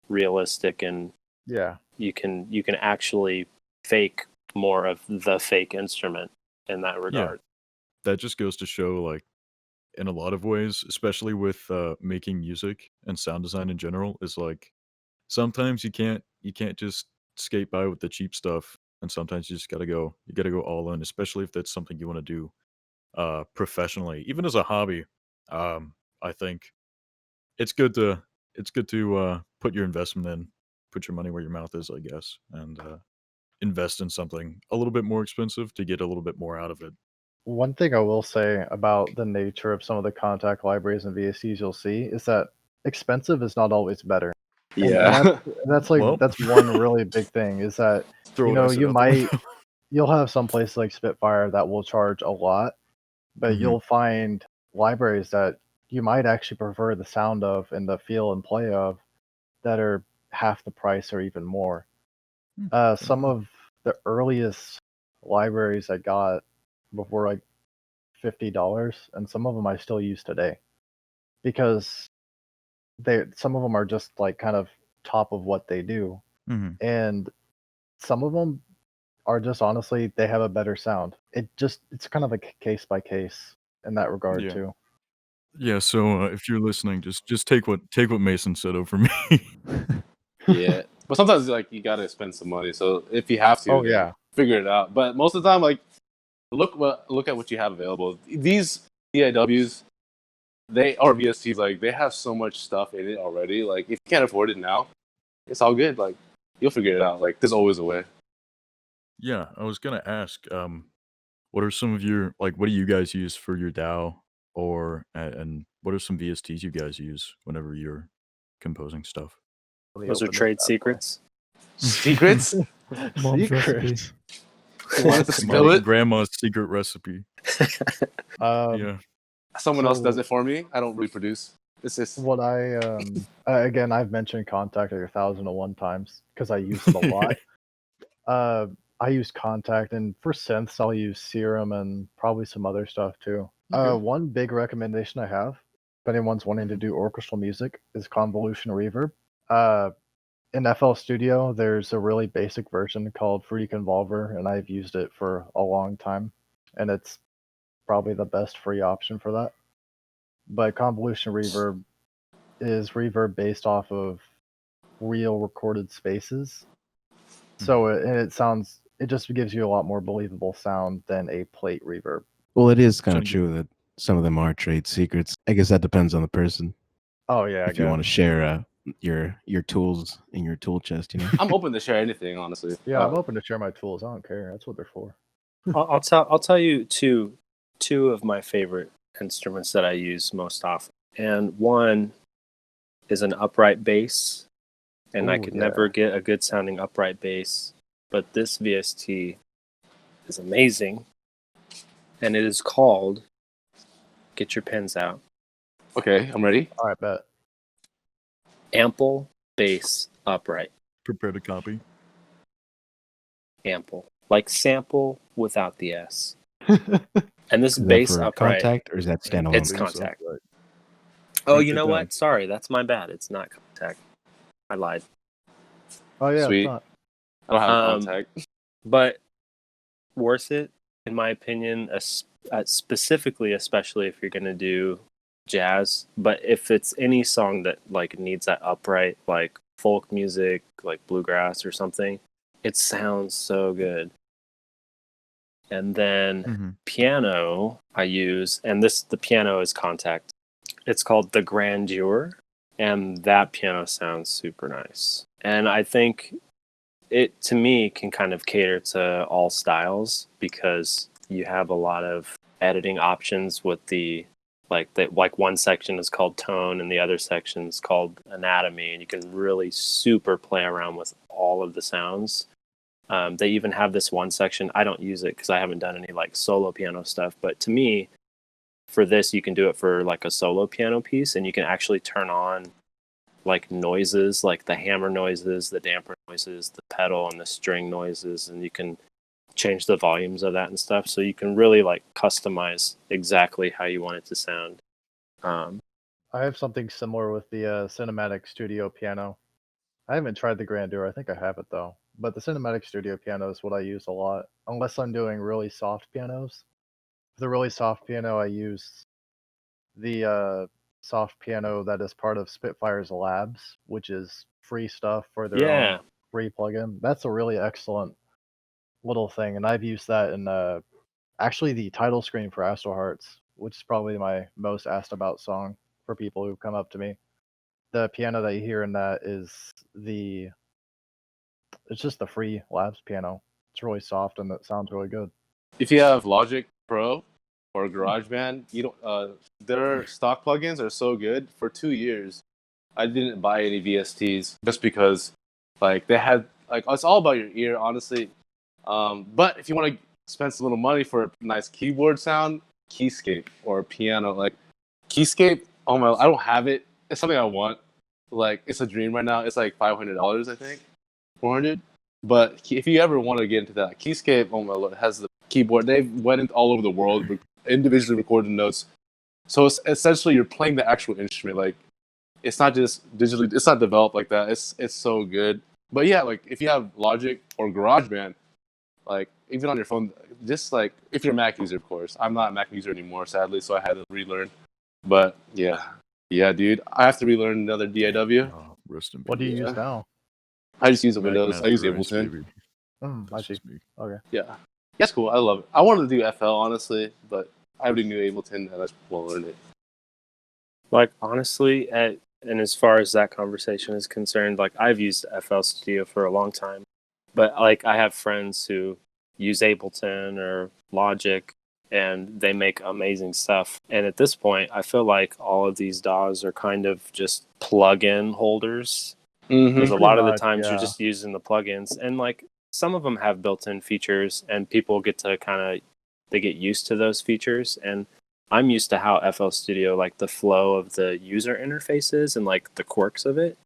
realistic, and Yeah. you can actually fake more of the fake instrument in that regard. That just goes to show, like, in a lot of ways, especially with making music and sound design in general, is like sometimes you can't just skate by with the cheap stuff, and sometimes you gotta go all in, especially if that's something you want to do professionally, even as a hobby. I think it's good to put your investment in, put your money where your mouth is, I guess, and invest in something a little bit more expensive to get a little bit more out of it. One thing I will say about the nature of some of the Kontakt libraries and VSTs you'll see is that expensive is not always better. And that's like Well, that's one really big thing is that throw what I said you out the window. you'll have some places like Spitfire that will charge a lot, but Mhm. you'll find libraries that you might actually prefer the sound of and the feel and play of that are half the price or even more. Some of the earliest libraries I got before like $50, and some of them I still use today because some of them are just like kind of top of what they do, Mhm. and some of them are just honestly they have a better sound. It's kind of like case by case in that regard Yeah. too. Yeah, so, if you're listening, just take what Mason said over me. Yeah, but sometimes like you gotta spend some money. So if you have to, Oh then yeah, figure it out. But most of the time, like look at what you have available. These DAWs, or VSTs, like they have so much stuff in it already. Like if you can't afford it now, it's all good. Like you'll figure it out. Like there's always a way. Yeah, I was gonna ask, what are some of your like, what do you guys use for your DAW, or and what are some VSTs you guys use whenever you're composing stuff? let me Those are open this trade bad boy. secrets. Secrets? Mom's recipe. Secrets. You wanted to spill it? Grandma's secret recipe. Um, Yeah. Someone else does so it for me. I don't reproduce. It's just what I again I've mentioned Kontakt like 1,001 times because I use it a lot. I use Kontakt, and for synths, I'll use Serum and probably some other stuff too. Okay. One big recommendation I have, if anyone's wanting to do orchestral music, is Convolutional Reverb. In FL Studio, there's a really basic version called Fruity Convolver, and I've used it for a long time, and it's probably the best free option for that. But Convolution Reverb is reverb based off of real recorded spaces. So it just gives you a lot more believable sound than a plate reverb. Well, it is kind of Sounds true that some of them are trade secrets. I guess that depends on the person. Oh yeah, If you want to share your tools in your tool chest, you know. I'm open to share anything, honestly. Yeah, I'm open to share my tools. I don't care. That's what they're for. I'll tell you two of my favorite instruments that I use most often, and one is an upright bass, and I Ooh, could yeah. never get a good sounding upright bass, but this VST is amazing, and it is called. Get your pens out. Okay, I'm ready. All right, bet. Ample bass upright. Prepare to copy. Ample, like sample without the S. And this Is that bass for upright. Kontakt, or is that standalone? It's Kontakt. Oh, Write you it know down. what? Sorry, that's my bad. It's not Kontakt. I lied. Oh yeah, Sweet. it's not. I don't have Um, contact. But worth it, in my opinion, specifically, especially if you're going to do jazz. But if it's any song that like needs that upright, like folk music, like bluegrass or something, it sounds so good. And then piano I use, and the piano is Kontakt. It's called the Grandeur, and that piano sounds super nice. And I think it, to me, can kind of cater to all styles because you have a lot of editing options with like one section is called tone and the other section is called anatomy, and you can really super play around with all of the sounds. They even have this one section. I don't use it because I haven't done any like solo piano stuff, but to me, for this, you can do it for like a solo piano piece, and you can actually turn on like noises, like the hammer noises, the damper noises, the pedal and the string noises, and you can change the volumes of that and stuff. So you can really like customize exactly how you want it to sound. I have something similar with the Cinematic Studio piano. I haven't tried the Grandeur. I think I have it though. But the Cinematic Studio piano is what I use a lot, unless I'm doing really soft pianos. For the really soft piano, I use the soft piano that is part of Spitfire's Labs, which is free stuff for their own free plugin. That's a really excellent little thing, and I've used that in actually the title screen for Astral Hearts, which is probably my most asked about song for people who come up to me. The piano that you hear in that is it's just the free Labs piano. It's really soft and it sounds really good. If you have Logic Pro or GarageBand, you don't. Their stock plugins are so good. For 2 years, I didn't buy any VSTs just because, like, they had like it's all about your ear, honestly. But if you want to spend some little money for a nice keyboard sound, Keyscape or piano, like Keyscape. Oh my, I don't have it. It's something I want. Like, it's a dream right now. It's like $500, I think, $400. But if you ever want to get into that, Keyscape, oh my lord, has the keyboard. They've went all over the world, individually recorded notes. So it's essentially you're playing the actual instrument. Like, it's not just digitally. It's not developed like that. It's so good. But yeah, like if you have Logic or GarageBand, like even on your phone, just like if you're a Mac user, of course. I'm not a Mac user anymore, sadly, so I had to relearn. But yeah, dude, I have to relearn another DAW. Oh, rest in What do you peace. use now? I just use Mac Windows. I use Master Race, Ableton. baby. I That's see. just me. Okay. Yeah, that's cool. I love it. I wanted to do FL honestly, but I already knew Ableton, and I just won't learn it. Like honestly, and as far as that conversation is concerned, like I've used FL Studio for a long time, but like I have friends who use Ableton or Logic, and they make amazing stuff. And at this point, I feel like all of these DAWs are kind of just plug-in holders. Because a lot of the times you're just using the plugins, and like some of them have built-in features, and people get to they get used to those features. And I'm used to how FL Studio, like the flow of the user interfaces and like the quirks of it.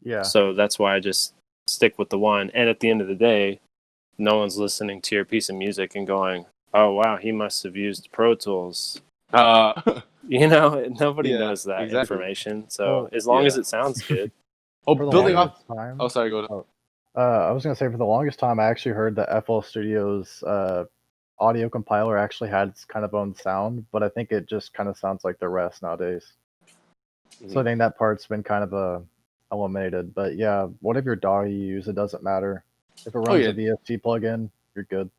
Yeah. So that's why I just stick with the one. And at the end of the day, no one's listening to your piece of music and going, "Oh wow, he must have used Pro Tools." You know, nobody Yeah, knows that exactly. information. So Well, as long as yeah. it sounds good. Oh, For the building off. longest time. Oh, sorry. Go ahead. I was gonna say for the longest time, I actually heard that FL Studio's audio compiler actually had its kind of own sound, but I think it just kind of sounds like the rest nowadays. So I think that part's been kind of eliminated. But yeah, whatever DAW you use, it doesn't matter. If it runs yeah. a VST plugin, you're good.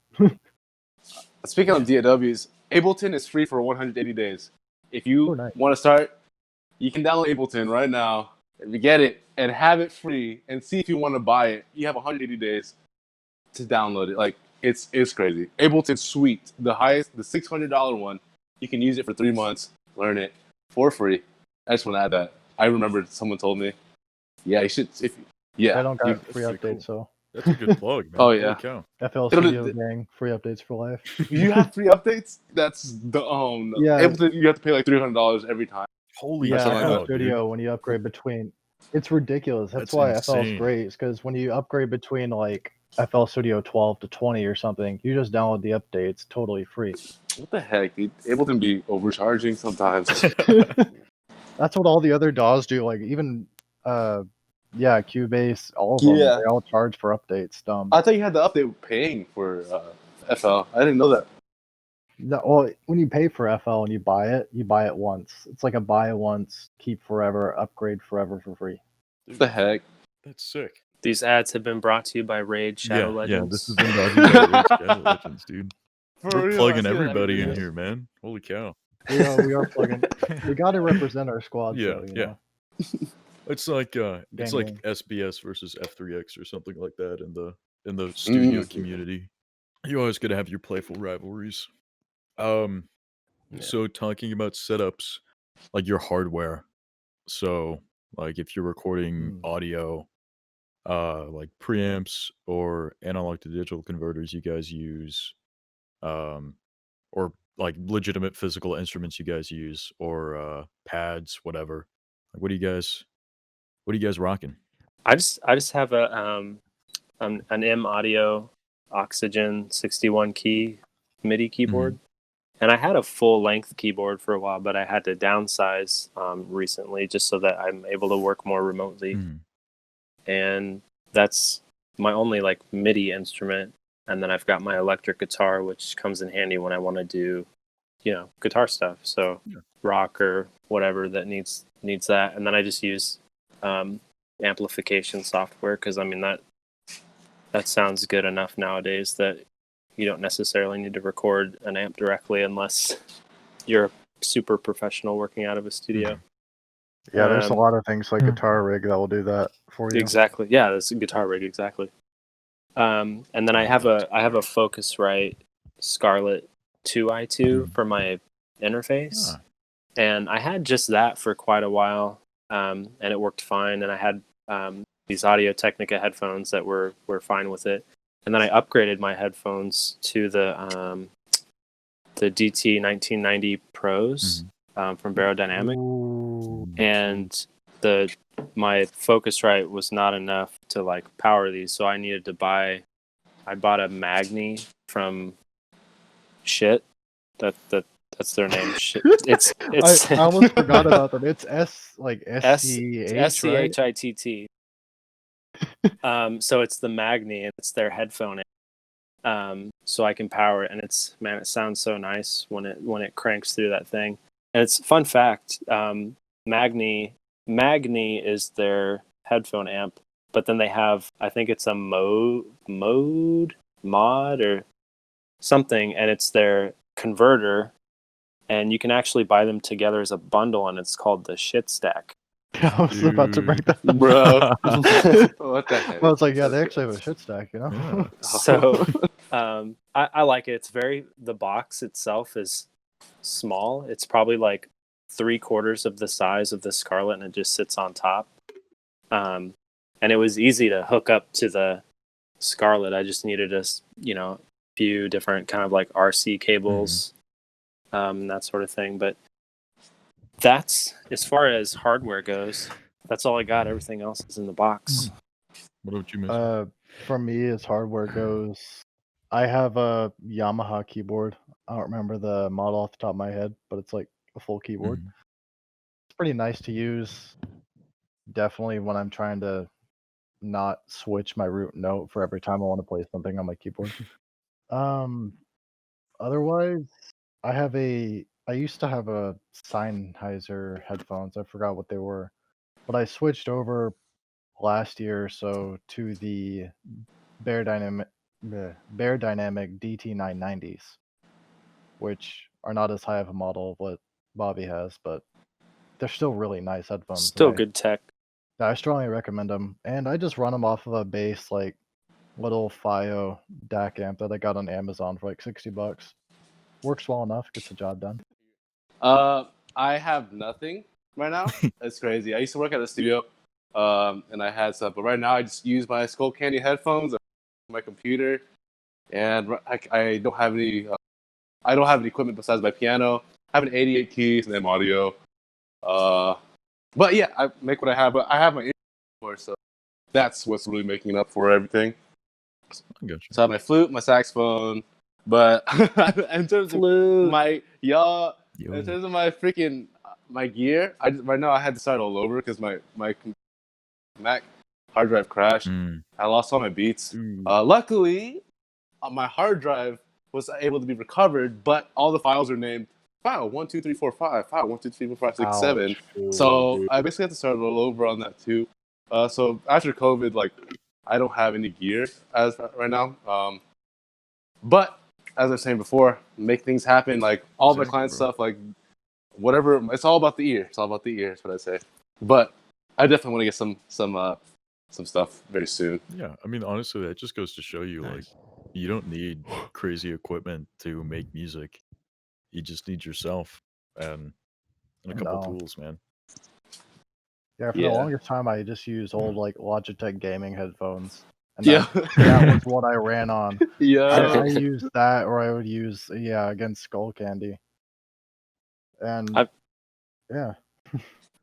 Speaking of DAWs, Ableton is free for 180 days. If you Oh, nice. want to start, you can download Ableton right now. If you get it and have it free and see if you want to buy it, you have 180 days to download it. Like, it's crazy. Ableton's sweet. The highest, the $600 one, you can use it for 3 months, learn it for free. I just want to add that. I remember someone told me, yeah, you should. I don't got free pretty updates, cool. so That's a good plug, man. Oh, Holy yeah. cow. FL It'll- Studio gang, free updates for life. You have free updates? That's the no. Yeah. Ableton, you have to pay like $300 every time. Holy Yeah, something like FL that, Studio when you upgrade between, it's ridiculous. That's That's why insane. FL is great. It's because when you upgrade between like FL Studio 12 to 20 or something, you just download the updates totally free. What the heck, dude? Ableton be overcharging sometimes. That's what all the other DAWs do. Like even Cubase, all of them, Yeah. they all charge for updates. Dumb. I thought you had the update paying for FL. I didn't know that. No, well, when you pay for FL and you buy it once. It's like a buy it once, keep forever, upgrade forever for free. What the heck? That's sick. These ads have been brought to you by Raid Shadow Legends. Yeah, this has been brought to you by Raid Shadow Legends, dude. For We're real, I plugging see that everybody every in day. here, man. Holy cow. We are plugging. We got to represent our squad. Yeah, so, you yeah. know. It's like Gang, SBS versus F3X or something like that in the studio community. You always gotta have your playful rivalries. So talking about setups, like your hardware. So like if you're recording audio, like preamps or analog to digital converters you guys use, or like legitimate physical instruments you guys use, or pads, whatever. Like what are you guys rocking? I just have an M Audio Oxygen 61 key MIDI keyboard, and I had a full length keyboard for a while, but I had to downsize recently just so that I'm able to work more remotely, and that's my only like MIDI instrument. And then I've got my electric guitar, which comes in handy when I want to do, guitar stuff. So rock or whatever that needs that, and then I just use amplification software because I mean that sounds good enough nowadays that you don't necessarily need to record an amp directly unless you're a super professional working out of a studio. Yeah, there's a lot of things like Guitar Rig that will do that for you. Exactly. Yeah, that's a Guitar Rig. Exactly. And then I have a Focusrite Scarlett 2i2 for my interface, and I had just that for quite a while, and it worked fine. And I had these Audio Technica headphones that were fine with it. And then I upgraded my headphones to the DT 1990 Pros from Barodynamic, and my Focusrite was not enough to like power these, so I needed to buy. I bought a Magni from Shit. That's their name. Shit. It's I almost forgot about them. It's SCHITT. So it's the Magni, and it's their headphone. So I can power it, and it sounds so nice when it cranks through that thing. And it's fun fact, Magni is their headphone amp, but then they have, I think it's a mod or something, and it's their converter, and you can actually buy them together as a bundle, and it's called the Shit Stack. I was about to bring that up. Bro. What the heck? I was like, yeah, they actually have a shit stack, you know? Yeah. So I like it. It's the box itself is small. It's probably like 3/4 of the size of the Scarlett, and it just sits on top. And it was easy to hook up to the Scarlett. I just needed a few different kind of like RC cables, that sort of thing. But that's, as far as hardware goes, that's all I got. Everything else is in the box. What about you, Mister? For me, as hardware goes, I have a Yamaha keyboard. I don't remember the model off the top of my head, but it's like a full keyboard. Mhm. It's pretty nice to use. Definitely when I'm trying to not switch my root note for every time I want to play something on my keyboard. Um, Otherwise, I used to have a Sennheiser headphones. I forgot what they were, but I switched over last year or so to the Bear Dynamic DT990s, which are not as high of a model of what Bobby has, but they're still really nice headphones. Still good tech. I strongly recommend them, and I just run them off of a base like little FiO DAC amp that I got on Amazon for like $60. Works well enough, gets the job done. I have nothing right now. It's crazy. I used to work at a studio, and I had stuff, but right now I just use my Skull Candy headphones, my computer, and I don't have any. I don't have any equipment besides my piano. I have an 88 keys and then audio. But yeah, I make what I have. But I have my instrument, so that's what's really making up for everything. Gotcha. So I have my flute, my saxophone, but in terms of my in terms of my freaking my gear, right now I had to start all over because my Mac hard drive crashed. I lost all my beats. Luckily, my hard drive was able to be recovered, but all the files are named file 1 2 3 4 5, file 1 2 3 4 5 6 7. So I basically had to start all over on that too. So after COVID, like I don't have any gear as right now. But as I was saying before, make things happen. Like all my client stuff, like whatever. It's all about the ear. It's all about the ear. That's what I say. But I definitely want to get some stuff very soon. Yeah, I mean, honestly, that just goes to show you, like, you don't need crazy equipment to make music. You just need yourself and a couple tools, man. Yeah, for the longest time, I just used old like Logitech gaming headphones. And Yeah. that was what I ran on. Yeah. I used that, or I would use against Skull Candy. And yeah.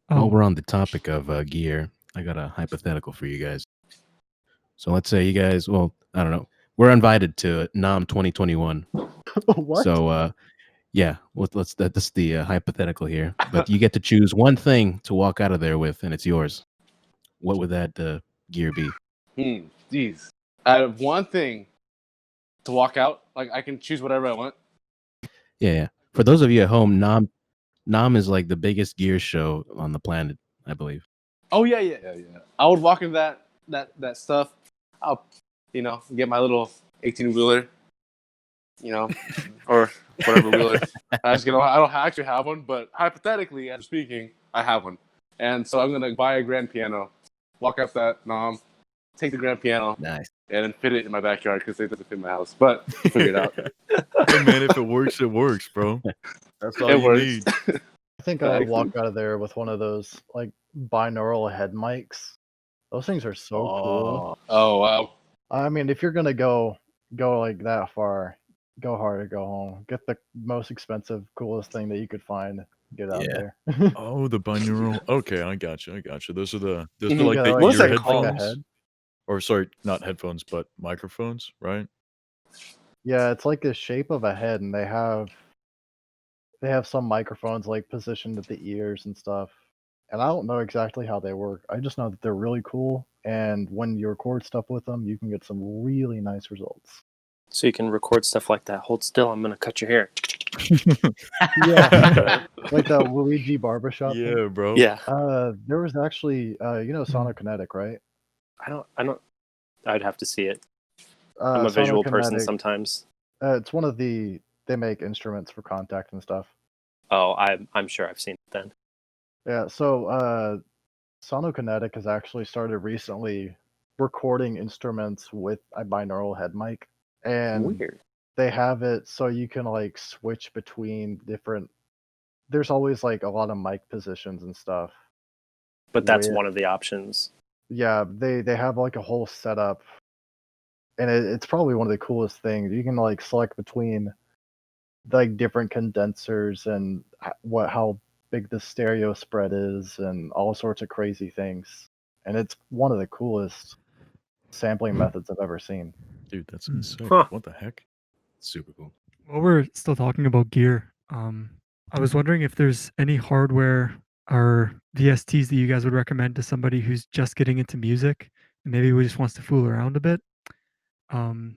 While we're on the topic of gear, I got a hypothetical for you guys. So let's say you guys, well, I don't know, we're invited to NAMM 2021. What? So yeah, that's the hypothetical here. But you get to choose one thing to walk out of there with, and it's yours. What would that gear be? Jeez. I have one thing to walk out. Like I can choose whatever I want. Yeah. For those of you at home, NAMM is like the biggest gear show on the planet, I believe. Oh yeah. I would walk in that stuff. I'll, get my little 18-wheeler, or whatever wheeler. I don't actually have one, but hypothetically, as speaking, I have one. And so I'm gonna buy a grand piano, walk up that NAMM, take the grand piano, nice, and then fit it in my backyard because it doesn't fit my house. But figure it out. Hey man, if it works, it works, bro. That's all you need. I think I would walk out of there with one of those like binaural head mics. Those things are so cool. Oh wow! I mean, if you're gonna go like that far, go hard or go home. Get the most expensive, coolest thing that you could find. Get out there. Oh, the binaural. Okay, I got you. Those are like the What's ear that called? headphones. Or sorry, not headphones, but microphones, right? Yeah, it's like the shape of a head, and they have some microphones like positioned at the ears and stuff. And I don't know exactly how they work. I just know that they're really cool, and when you record stuff with them, you can get some really nice results. So you can record stuff like that. Hold still, I'm gonna cut your hair. Yeah, like the Luigi barbershop. Yeah, thing. bro. Yeah. There was actually, Sonokinetic, right? I don't. I'd have to see it. Uh, I'm a visual Sonokinetic, person sometimes. It's one of they make instruments for Kontakt and stuff. Oh, I'm sure I've seen it then. Yeah, so Sonokinetic has actually started recently recording instruments with a binaural head mic, and Weird. they have it so you can like switch between different. There's always like a lot of mic positions and stuff. But that's one of the options. Yeah, they have like a whole setup, and it's probably one of the coolest things. You can like select between like different condensers and how big the stereo spread is and all sorts of crazy things. And it's one of the coolest sampling methods I've ever seen. Dude, that's Hmm. insane. Huh. What the heck? Super cool. While we're still talking about gear, I was wondering if there's any hardware or VSTs that you guys would recommend to somebody who's just getting into music and maybe who just wants to fool around a bit. And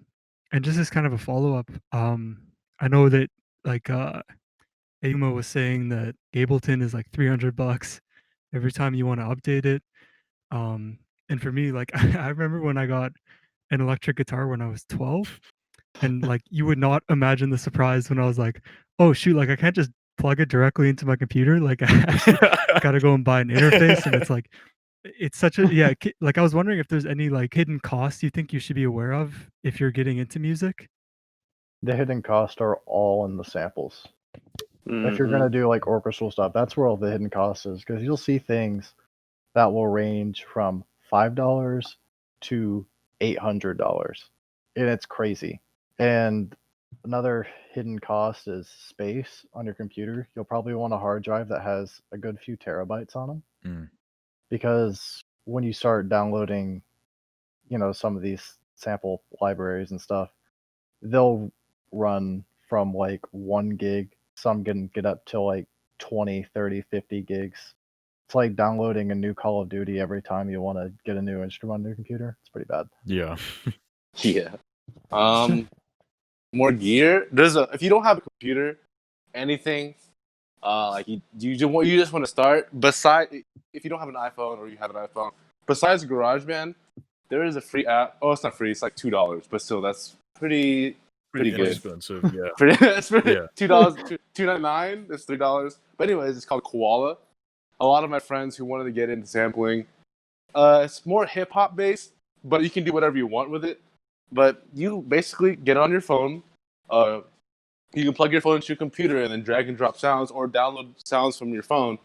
just as kind of a follow-up, I know that like Ayuma was saying that Ableton is like $300 every time you want to update it. And for me, like I remember when I got an electric guitar when I was 12, and like you would not imagine the surprise when I was like, oh shoot, like I can't just plug it directly into my computer. Like I actually gotta go and buy an interface, and it's like it's such a like I was wondering if there's any like hidden costs you think you should be aware of if you're getting into music. The hidden costs are all in the samples. If you're Mhm. gonna do like orchestral stuff, that's where all the hidden cost is, because you'll see things that will range from $5 to $800, and it's crazy. And another hidden cost is space on your computer. You'll probably want a hard drive that has a good few terabytes on them, Mm. because when you start downloading, some of these sample libraries and stuff, they'll run from like 1 gig. Some can get up to like 20, 30, 50 gigs. It's like downloading a new Call of Duty every time you want to get a new instrument on your computer. It's pretty bad. Yeah. Yeah. More gear. If you don't have a computer, anything, like you just want to start. If you don't have an iPhone or you have an iPhone, besides GarageBand, there is a free app. Oh, it's not free. It's like $2, but still, that's pretty good. Inexpensive, yeah. It's pretty Yeah. $2, $2.99. It's $3. But anyways, it's called Koala. A lot of my friends who wanted to get into sampling, it's more hip hop based, but you can do whatever you want with it. But you basically get on your phone. You can plug your phone into your computer and then drag and drop sounds, or download sounds from your phone.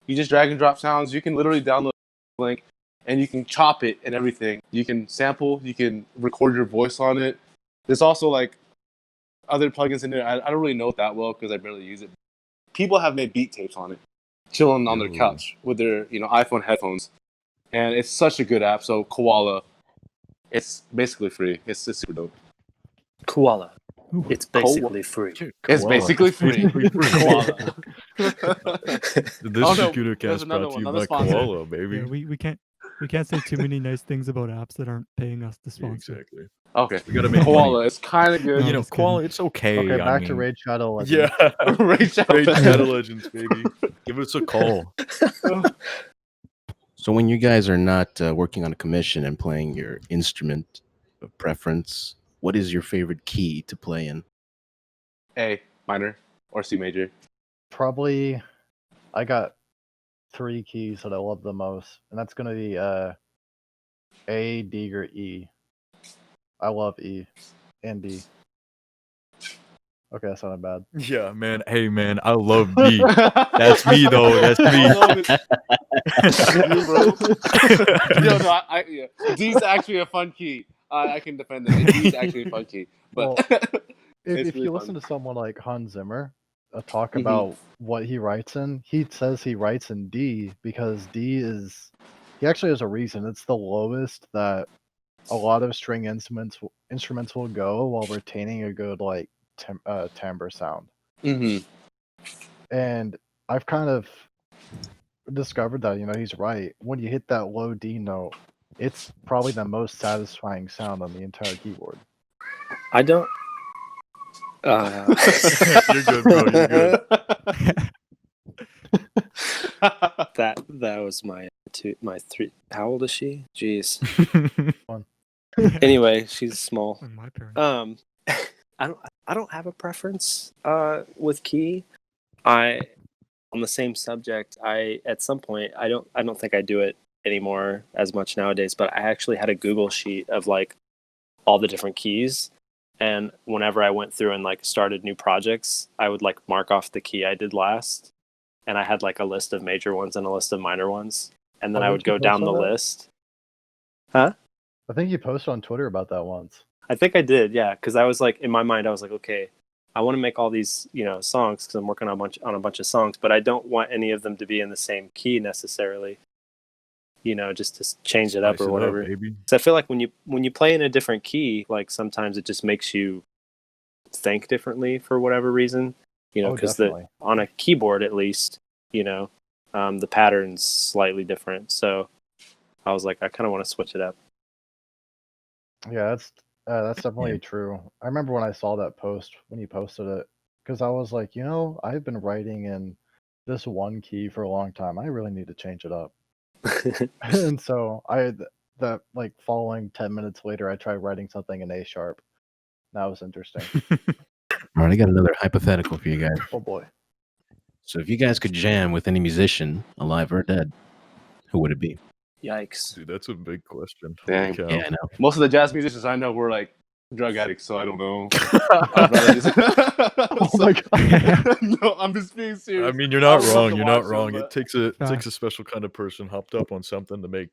You just drag and drop sounds. You can literally download a link and you can chop it and everything. You can sample. You can record your voice on it. There's also like other plugins in there. I don't really know it that well because I barely use it. People have made beat tapes on it, chilling on their Ooh. couch with their iPhone headphones, and it's such a good app. So Koala, it's basically free. It's super dope. Koala. Ooh. It's basically free. It's basically free. Koala. This Oh, no, Shigutocast there's another brought to you one, by another sponsor. Koala, baby. Yeah, we can't say too many nice things about apps that aren't paying us to Yeah, sponsor. exactly. Okay, We gotta make Koala. money. It's kind of good. You know, just Koala, kidding. it's okay. Okay, I back to mean, Raid Shadow Legends. Yeah. Raid Shadow Raid Legends. Shadow Legends, baby. Give us a call. So when you guys are not working on a commission and playing your instrument of preference, what is your favorite key to play in? A minor or C major. Probably, I got 3 keys that I love the most, and that's gonna be A, D, or E. I love E and D. Okay, that's not bad. Yeah, man. Hey, man, I love D. That's me, though. That's me. You, bro. Yo, no, yeah. D's actually a fun key. I can defend it. D's actually a fun key. But If really you fun. listen to someone like Hans Zimmer talk Mhm. about what he writes in, he says he writes in D because he actually has a reason. It's the lowest that a lot of string instruments will go while retaining a good like timbre sound. Mhm. And I've kind of discovered that he's right. When you hit that low D note, it's probably the most satisfying sound on the entire keyboard. I don't. You're good, bro. You're good. That was my three. How old is she? Jeez. Anyway, she's small. Like my parents. I don't have a preference with key. On the same subject, at some point I don't think I do it anymore as much nowadays, but I actually had a Google sheet of like all the different keys, and whenever I went through and like started new projects, I would like mark off the key I did last, and I had like a list of major ones and a list of minor ones, and then I would go down the list. Huh? I think you posted on Twitter about that once. I think I did, yeah, because I was like, in my mind, I was like, okay, I want to make all these, songs because I'm working on a bunch of songs, but I don't want any of them to be in the same key necessarily. just to change it up Spice or it whatever. baby. So I feel like when you play in a different key, like sometimes it just makes you think differently for whatever reason, because on a keyboard at least, the pattern's slightly different. So I was like, I kind of want to switch it up. Yeah, that's definitely true. I remember when I saw that post when you posted it, because I was like, I've been writing in this one key for a long time. I really need to change it up. And so the like following 10 minutes later, I tried writing something in A sharp. That was interesting. All right, I got another hypothetical for you guys. Oh boy. So if you guys could jam with any musician, alive or dead, who would it be? Yikes. Dude, that's a big question. Dang. Holy cow. Yeah, I know. Most of the jazz musicians I know were like drug addicts, so I don't know. Oh my god. No, I'm just being serious. I mean, you're not would love wrong. to You're not watch wrong. them, It takes a special kind of person hopped up on something to make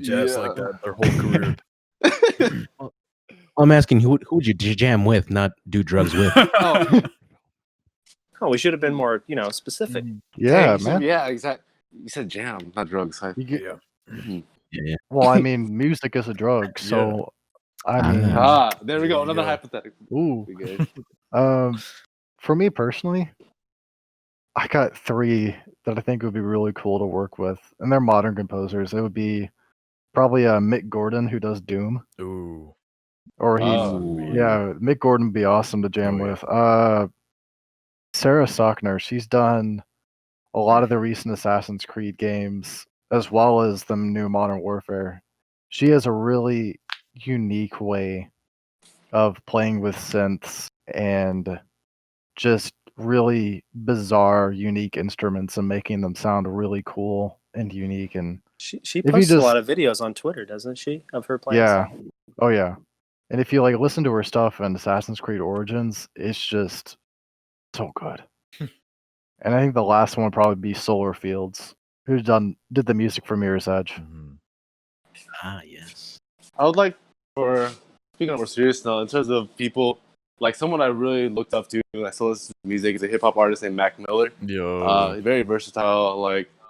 jazz like that their whole career. Well, I'm asking who would you jam with, not do drugs with? Oh, we should have been more, specific. Yeah, Dang, man. Yeah, exactly. You said jam, not drugs. Yeah. Yeah. Well, I mean, music is a drug, so I mean, there we go. Another hypothetical. ooh. We good. For me personally, I got 3 that I think would be really cool to work with, and they're modern composers. It would be probably Mick Gordon, who does Doom, Ooh. or man. Mick Gordon would be awesome to jam with. Sarah Stockner, she's done a lot of the recent Assassin's Creed games, as well as the new Modern Warfare. She has a really unique way of playing with synths and just really bizarre, unique instruments and making them sound really cool and unique. And she posts a lot of videos on Twitter, doesn't she, of her playing? Yeah. Oh yeah. And if you like listen to her stuff in Assassin's Creed Origins, it's just so good. And I think the last one would probably be Solar Fields, who did the music for Mirror's Edge. Mm-hmm. Yes. I would like for speaking of more serious now, in terms of people, like someone I really looked up to, I still listen to music, is a hip hop artist named Mac Miller. Yo. Very versatile,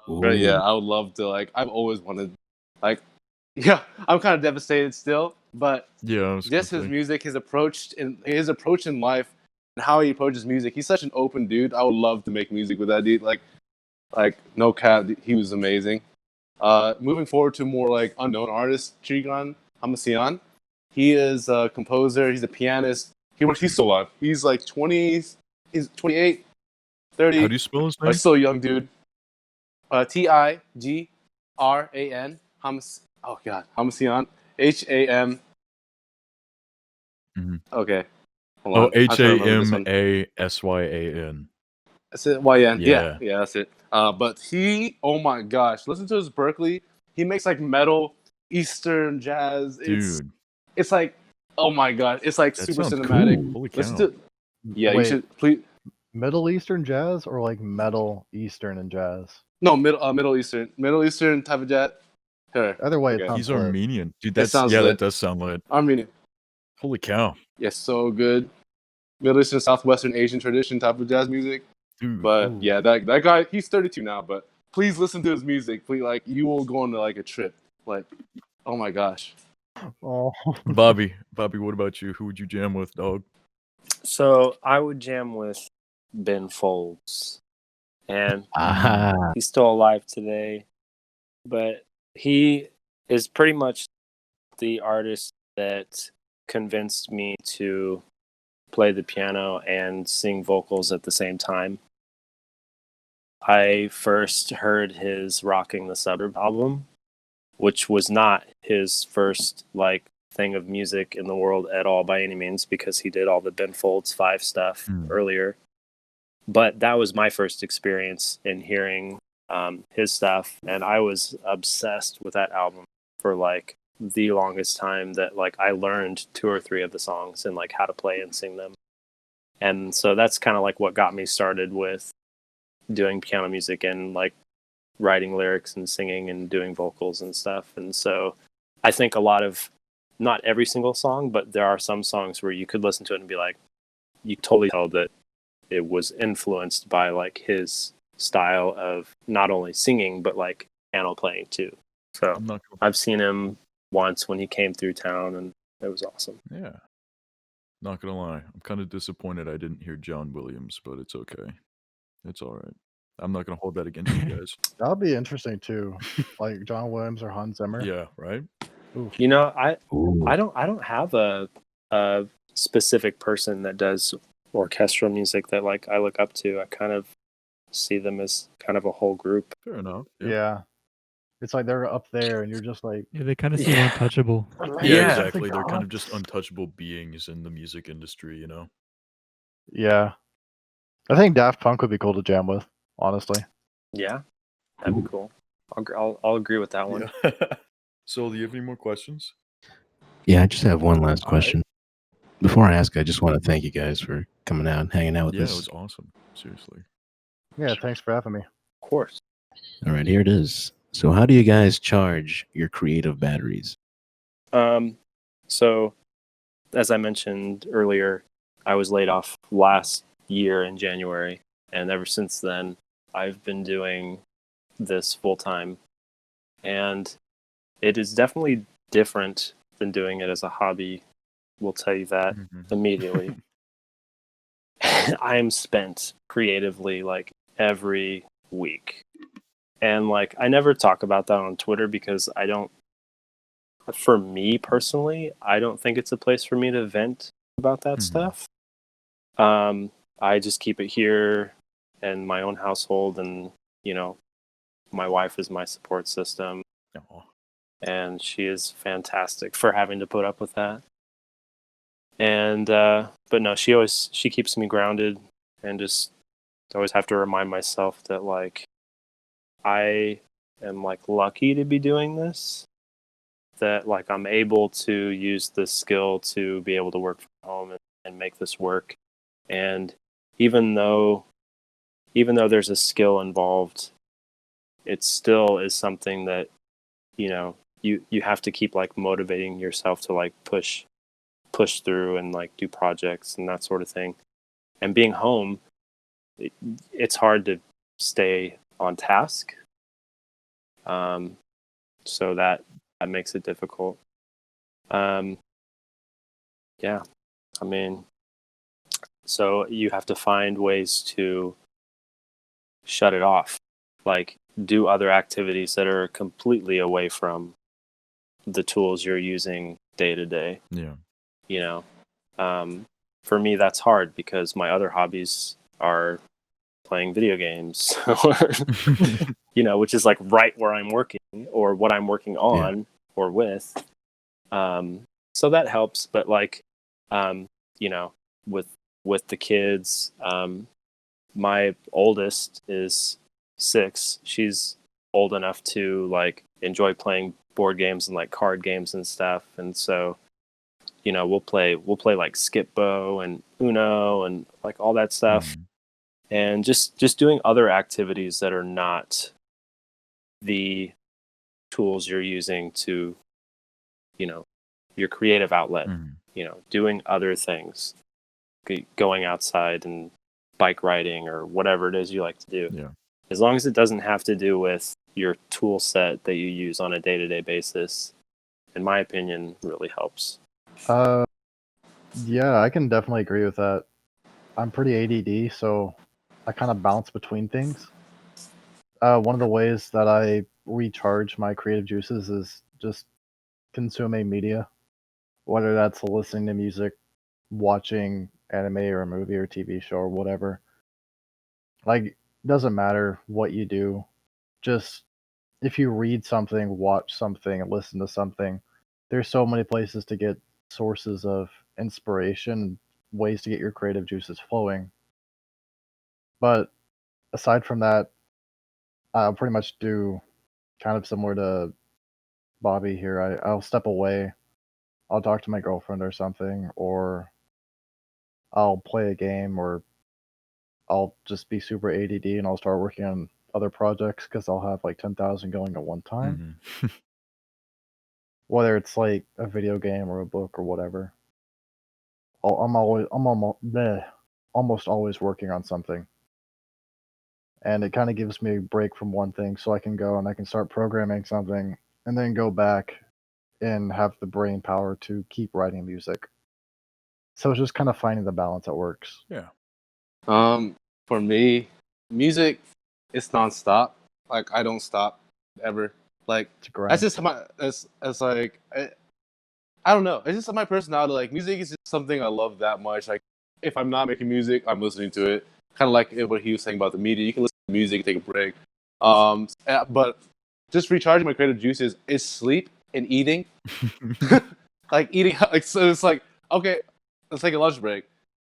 very, I would love to I've always wanted I'm kind of devastated still, but just his music, his approach in life and how he approaches music. He's such an open dude. I would love to make music with that dude. Like no cap, he was amazing. Moving forward to more unknown artists, Trigon Hamasian. He is a composer. He's a pianist. He's still alive. He's 20. He's 28, 30. How do you spell his name? He's still a young dude. Tigran. Hamasian. HAM. Mm-hmm. Okay. Hold Oh, on. HAMASYAN. That's it. YN. Yeah. Yeah, that's it. But oh my gosh, listen to his Berkeley. He makes metal, Eastern jazz. Dude. It's oh my god, it's that super sounds cinematic. Cool. Holy cow. Listen to, Wait, you should please. Middle Eastern jazz or Metal Eastern and jazz? No, Middle Eastern type of jazz. Either way, Okay. He's Armenian, dude. That sounds that lit. does sound lit. Armenian. Holy cow. Yes, so good. Middle Eastern, Southwestern Asian tradition type of jazz music. Dude. But yeah, that guy, he's 32 now. But please listen to his music. Please, you will go on a trip. Oh my gosh. Oh. Bobby, what about you? Who would you jam with, dog? So I would jam with Ben Folds, and he's still alive today, but he is pretty much the artist that convinced me to play the piano and sing vocals at the same time. I first heard his Rocking the Suburb album, which was not his first thing of music in the world at all by any means, because he did all the Ben Folds 5 stuff earlier. But that was my first experience in hearing his stuff, and I was obsessed with that album for the longest time. That I learned 2 or 3 of the songs and how to play and sing them. And so that's kind of what got me started with doing piano music and writing lyrics and singing and doing vocals and stuff. And so I think a lot of, not every single song, but there are some songs where you could listen to it and be you totally tell that it was influenced by his style of not only singing but piano playing too. So I'm not gonna, I've seen him once when he came through town, and it was awesome. yeah. Not gonna lie, I'm kind of disappointed I didn't hear John Williams, but it's okay. It's all right. I'm not gonna hold that against you guys. That would be interesting too, like John Williams or Hans Zimmer. Yeah, right. Oof. You know, I Ooh. I don't have a specific person that does orchestral music that like I look up to. I kind of see them as kind of a whole group. Fair enough. Yeah. It's like they're up there, and you're just like, Yeah, they kind of seem Yeah. untouchable. Yeah, Yeah. exactly. They're kind of just untouchable beings in the music industry, you know? yeah. I think Daft Punk would be cool to jam with, honestly. Yeah, that'd be cool. I'll agree with that one. Yeah. So, do you have any more questions? Yeah, I just have one last All right. question. Before I ask, I just want to thank you guys for coming out and hanging out with Yeah, it us. was awesome. Seriously. Yeah, thanks for having me. Of course. All right, here it is. So, how do you guys charge your creative batteries? So as I mentioned earlier, I was laid off last year in January, and ever since then, I've been doing this full time, and it is definitely different than doing it as a hobby. We'll tell you that immediately. I am spent creatively like every week. And like I never talk about that on Twitter because I don't, for me personally, I don't think it's a place for me to vent about that stuff. I just keep it here in my own household, and you know, my wife is my support system. Aw. And she is fantastic for having to put up with that. And but no, she keeps me grounded, and just always have to remind myself that like I am like lucky to be doing this, that like I'm able to use this skill to be able to work from home and make this work. And even though there's a skill involved, it still is something that, you know, you have to keep like motivating yourself to like push through and like do projects and that sort of thing. And being home, it's hard to stay on task. So that makes it difficult. Yeah, I mean, so you have to find ways to shut it off, like do other activities that are completely away from the tools you're using day to day. Yeah. You know, for me, that's hard because my other hobbies are playing video games, or, you know, which is like right where I'm working or what I'm working on or with. So that helps, but like, you know, with the kids, my oldest is 6. She's old enough to like enjoy playing board games and like card games and stuff, and so, you know, we'll play like Skip-Bo and Uno and like all that stuff. And just doing other activities that are not the tools you're using to, you know, your creative outlet. You know, doing other things, going outside and bike riding or whatever it is you like to do. Yeah. As long as it doesn't have to do with your tool set that you use on a day-to-day basis, in my opinion, really helps. Yeah, I can definitely agree with that. I'm pretty ADD, so I kind of bounce between things. One of the ways that I recharge my creative juices is just consuming media, whether that's listening to music, watching anime or a movie or TV show or whatever. Like, doesn't matter what you do, just if you read something, watch something, listen to something, there's so many places to get sources of inspiration, ways to get your creative juices flowing. But aside from that, I'll pretty much do kind of similar to Bobby here. I'll step away, I'll talk to my girlfriend or something, or I'll play a game, or I'll just be super ADD and I'll start working on other projects because I'll have like 10,000 going at one time. Whether it's like a video game or a book or whatever. I'm almost always working on something. and it kind of gives me a break from one thing, so I can go and I can start programming something, and then go back and have the brain power to keep writing music. So it's just kind of finding the balance that works. Yeah. For me, music is nonstop. Like I don't stop ever. Like that's just my that's like I don't know. It's just my personality. Like music is just something I love that much. Like if I'm not making music, I'm listening to it. Kind of like what he was saying about the media. You can listen to music, take a break. But just recharging my creative juices is sleep and eating. Like eating, like so it's like okay, let's take a lunch break.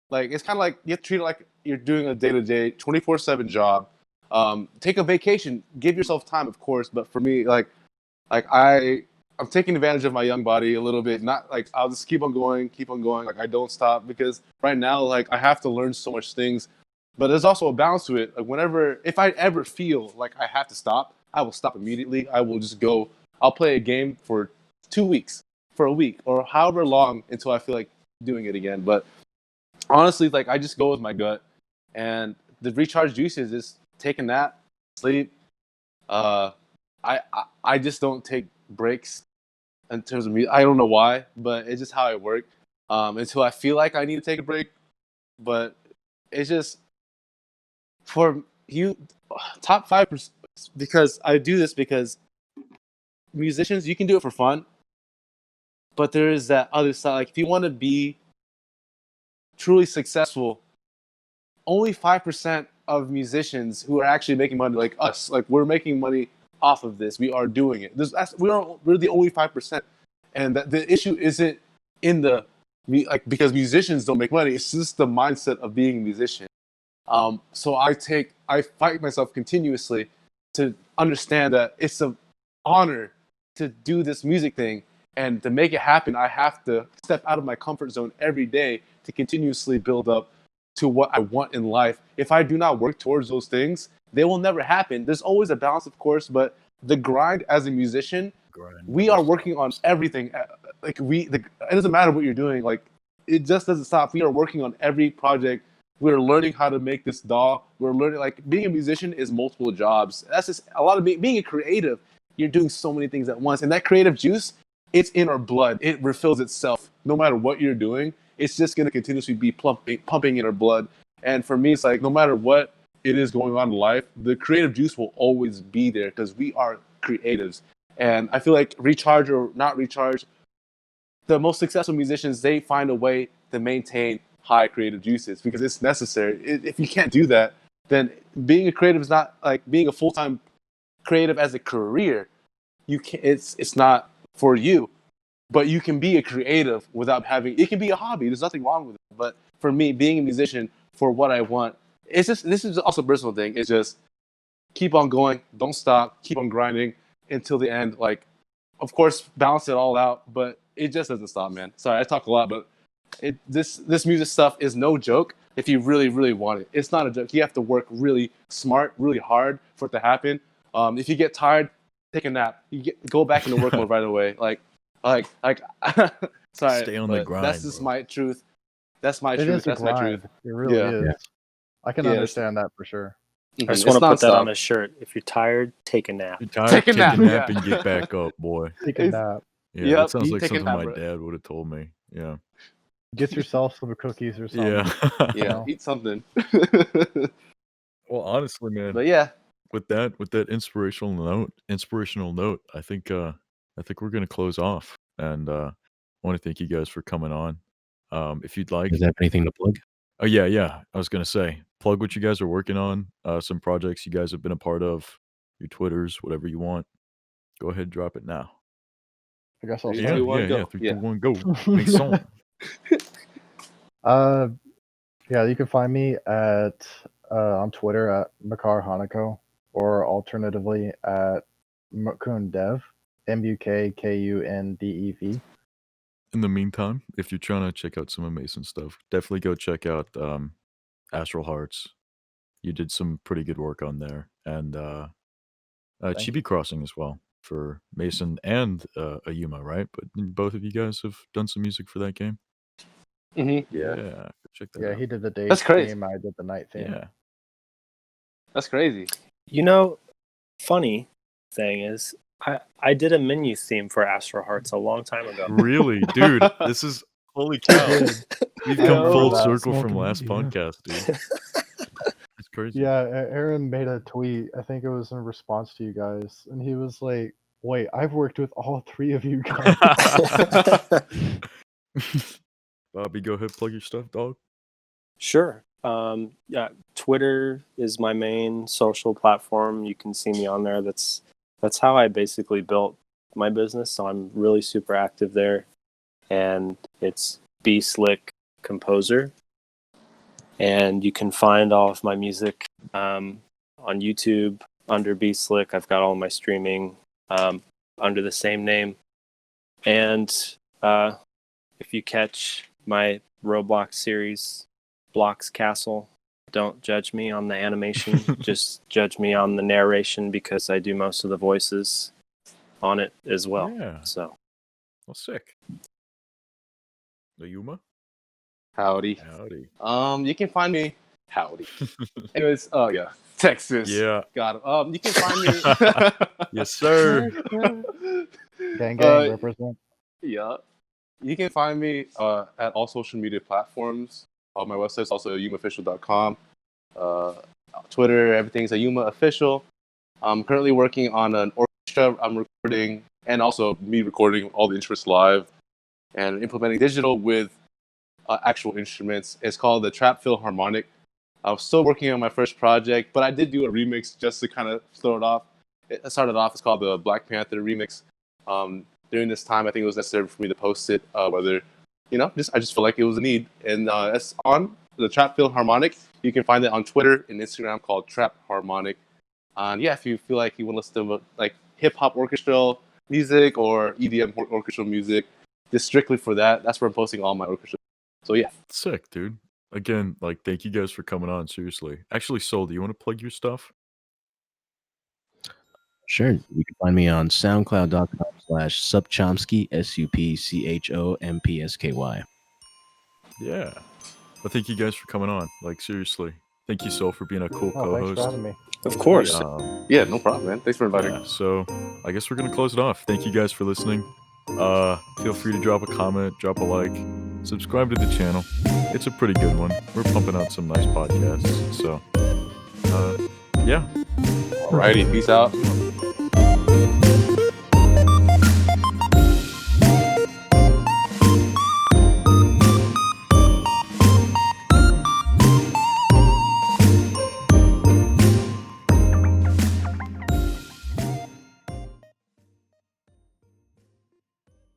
Like it's kind of like you have to treat it like you're doing a day-to-day 24/7 job. Take a vacation, give yourself time, of course. But for me, like I'm taking advantage of my young body a little bit. Not like I'll just keep on going. Like I don't stop because right now, like I have to learn so much things. But there's also a balance to it. Like if I ever feel like I have to stop, I will stop immediately. I will just go. I'll play a game for 2 weeks, for a week, or however long until I feel like doing it again. But honestly, like I just go with my gut, and the recharge juices is take a nap, sleep. I just don't take breaks in terms of music. I don't know why, but it's just how I work. Until I feel like I need to take a break, but it's just for you top 5% because I do this because musicians you can do it for fun, but there is that other side. Like if you want to be truly successful, only 5% of musicians who are actually making money, like us, like we're making money off of this. We are doing it. We're the only 5%, and the issue isn't in the because musicians don't make money. It's just the mindset of being a musician. So I fight myself continuously to understand that it's an honor to do this music thing, and to make it happen, I have to step out of my comfort zone every day to continuously build up to what I want in life. If I do not work towards those things, they will never happen. There's always a balance, of course, but the grind as a musician, we are working on everything. It doesn't matter what you're doing. Like it just doesn't stop. We are working on every project. We're learning how to make this DAW. We're learning, like being a musician is multiple jobs. That's just a lot of being a creative. You're doing so many things at once, and that creative juice, it's in our blood. It refills itself. No matter what you're doing, it's just going to continuously be pumping in our blood. And for me, it's like no matter what it is going on in life, the creative juice will always be there because we are creatives. And I feel like recharge or not recharge, the most successful musicians, they find a way to maintain high creative juices because it's necessary. If you can't do that, then being a creative is not like being a full-time creative as a career. You can it's not for you. But you can be a creative without having. It can be a hobby. There's nothing wrong with it. But for me, being a musician for what I want, it's just this is also a personal thing. It's just keep on going, don't stop, keep on grinding until the end. Like, of course, balance it all out, but it just doesn't stop, man. Sorry, I talk a lot, but this music stuff is no joke. If you really, really want it, it's not a joke. You have to work really smart, really hard for it to happen. If you get tired, take a nap. Go back into work mode right away. Like, sorry. Stay on the grind. That's just my truth. That's my It truth. is a That's my grind. truth. It really is. Yeah. I can understand that for sure. I just want to put that on a shirt. If you're tired, take a nap. You're tired, Take a take nap, a nap yeah. and get back up, boy. Take a nap. Yeah, Yep, that sounds you like take a something nap, my bro. dad would have told me. Yeah. Get yourself some cookies or something. Yeah. Yeah, eat something. Well, honestly, man, But yeah, with that inspirational note, I think we're gonna close off, and I want to thank you guys for coming on. If you'd like, Does that have anything to plug? oh yeah, I was gonna say, plug what you guys are working on, some projects you guys have been a part of, your Twitters, whatever you want. Go ahead, drop it now. I guess I'll Three, start. two, one, go. 3, Yeah. 2, 1, go. Make song. Yeah, you can find me at on Twitter at Mukar Hanako, or alternatively at Mukundev, MUKKUNDEV. In the meantime, if you're trying to check out some amazing stuff, definitely go check out Astral Hearts. You did some pretty good work on there, and Chibi Crossing as well for Mason and Ayuma, right? But both of you guys have done some music for that game. Mm-hmm. Yeah, go check that Yeah, out. he did the day That's crazy. theme. I did the night theme. Yeah, That's crazy. You know, funny thing is, I did a menu theme for Astro Hearts a long time ago. Really, dude, this is holy cow. We've I come remember full that. circle Small from last community, podcast, dude. It's crazy. Yeah, Aaron made a tweet. I think it was in response to you guys, and he was like, "Wait, I've worked with all three of you guys." Bobby, go ahead, plug your stuff, dog. Sure. Yeah, Twitter is my main social platform. You can see me on there. That's how I basically built my business. So I'm really super active there, and it's Bslick Composer. And you can find all of my music on YouTube under Bslick. I've got all my streaming under the same name. And if you catch my ROBLOX series, Blocks Castle, don't judge me on the animation. Just judge me on the narration because I do most of the voices on it as well. Yeah. So, Well, sick. Ayuma? Howdy. Howdy. You can find me. Howdy. Anyways, oh yeah, Texas. Yeah. Got it. You can find me. Yes, sir. Gang represent. Yeah. You can find me at all social media platforms. My website's also ayumaofficial.com. Twitter, everything's Ayuma Official. I'm currently working on an orchestra I'm recording, and also me recording all the instruments live and implementing digital with actual instruments. It's called the Trap Philharmonic. I'm still working on my first project, but I did do a remix just to kind of throw it off. It started off, it's called the Black Panther remix. During this time, I think it was necessary for me to post it, whether, I just feel like it was a need. And it's on the Trap Philharmonic. You can find it on Twitter and Instagram called Trap Harmonic. And yeah, if you feel like you want to listen to like hip-hop orchestral music or EDM orchestral music, just strictly for that, that's where I'm posting all my orchestra. So yeah. Sick, dude. Again, like, thank you guys for coming on, seriously. Actually, Soul, do you want to plug your stuff? Sure. You can find me on soundcloud.com/Supchomsky, SUPCHOMPSKY. Yeah. Well, thank you guys for coming on. Like, seriously. Thank you, Soul, for being a cool Oh, thanks for co-host. having me. of course. Yeah, no problem, man. Thanks for inviting. Yeah, so I guess we're gonna close it off. Thank you guys for listening. Feel free to drop a comment, drop a like, subscribe to the channel. It's a pretty good one. We're pumping out some nice podcasts. So, yeah. Alrighty, peace out.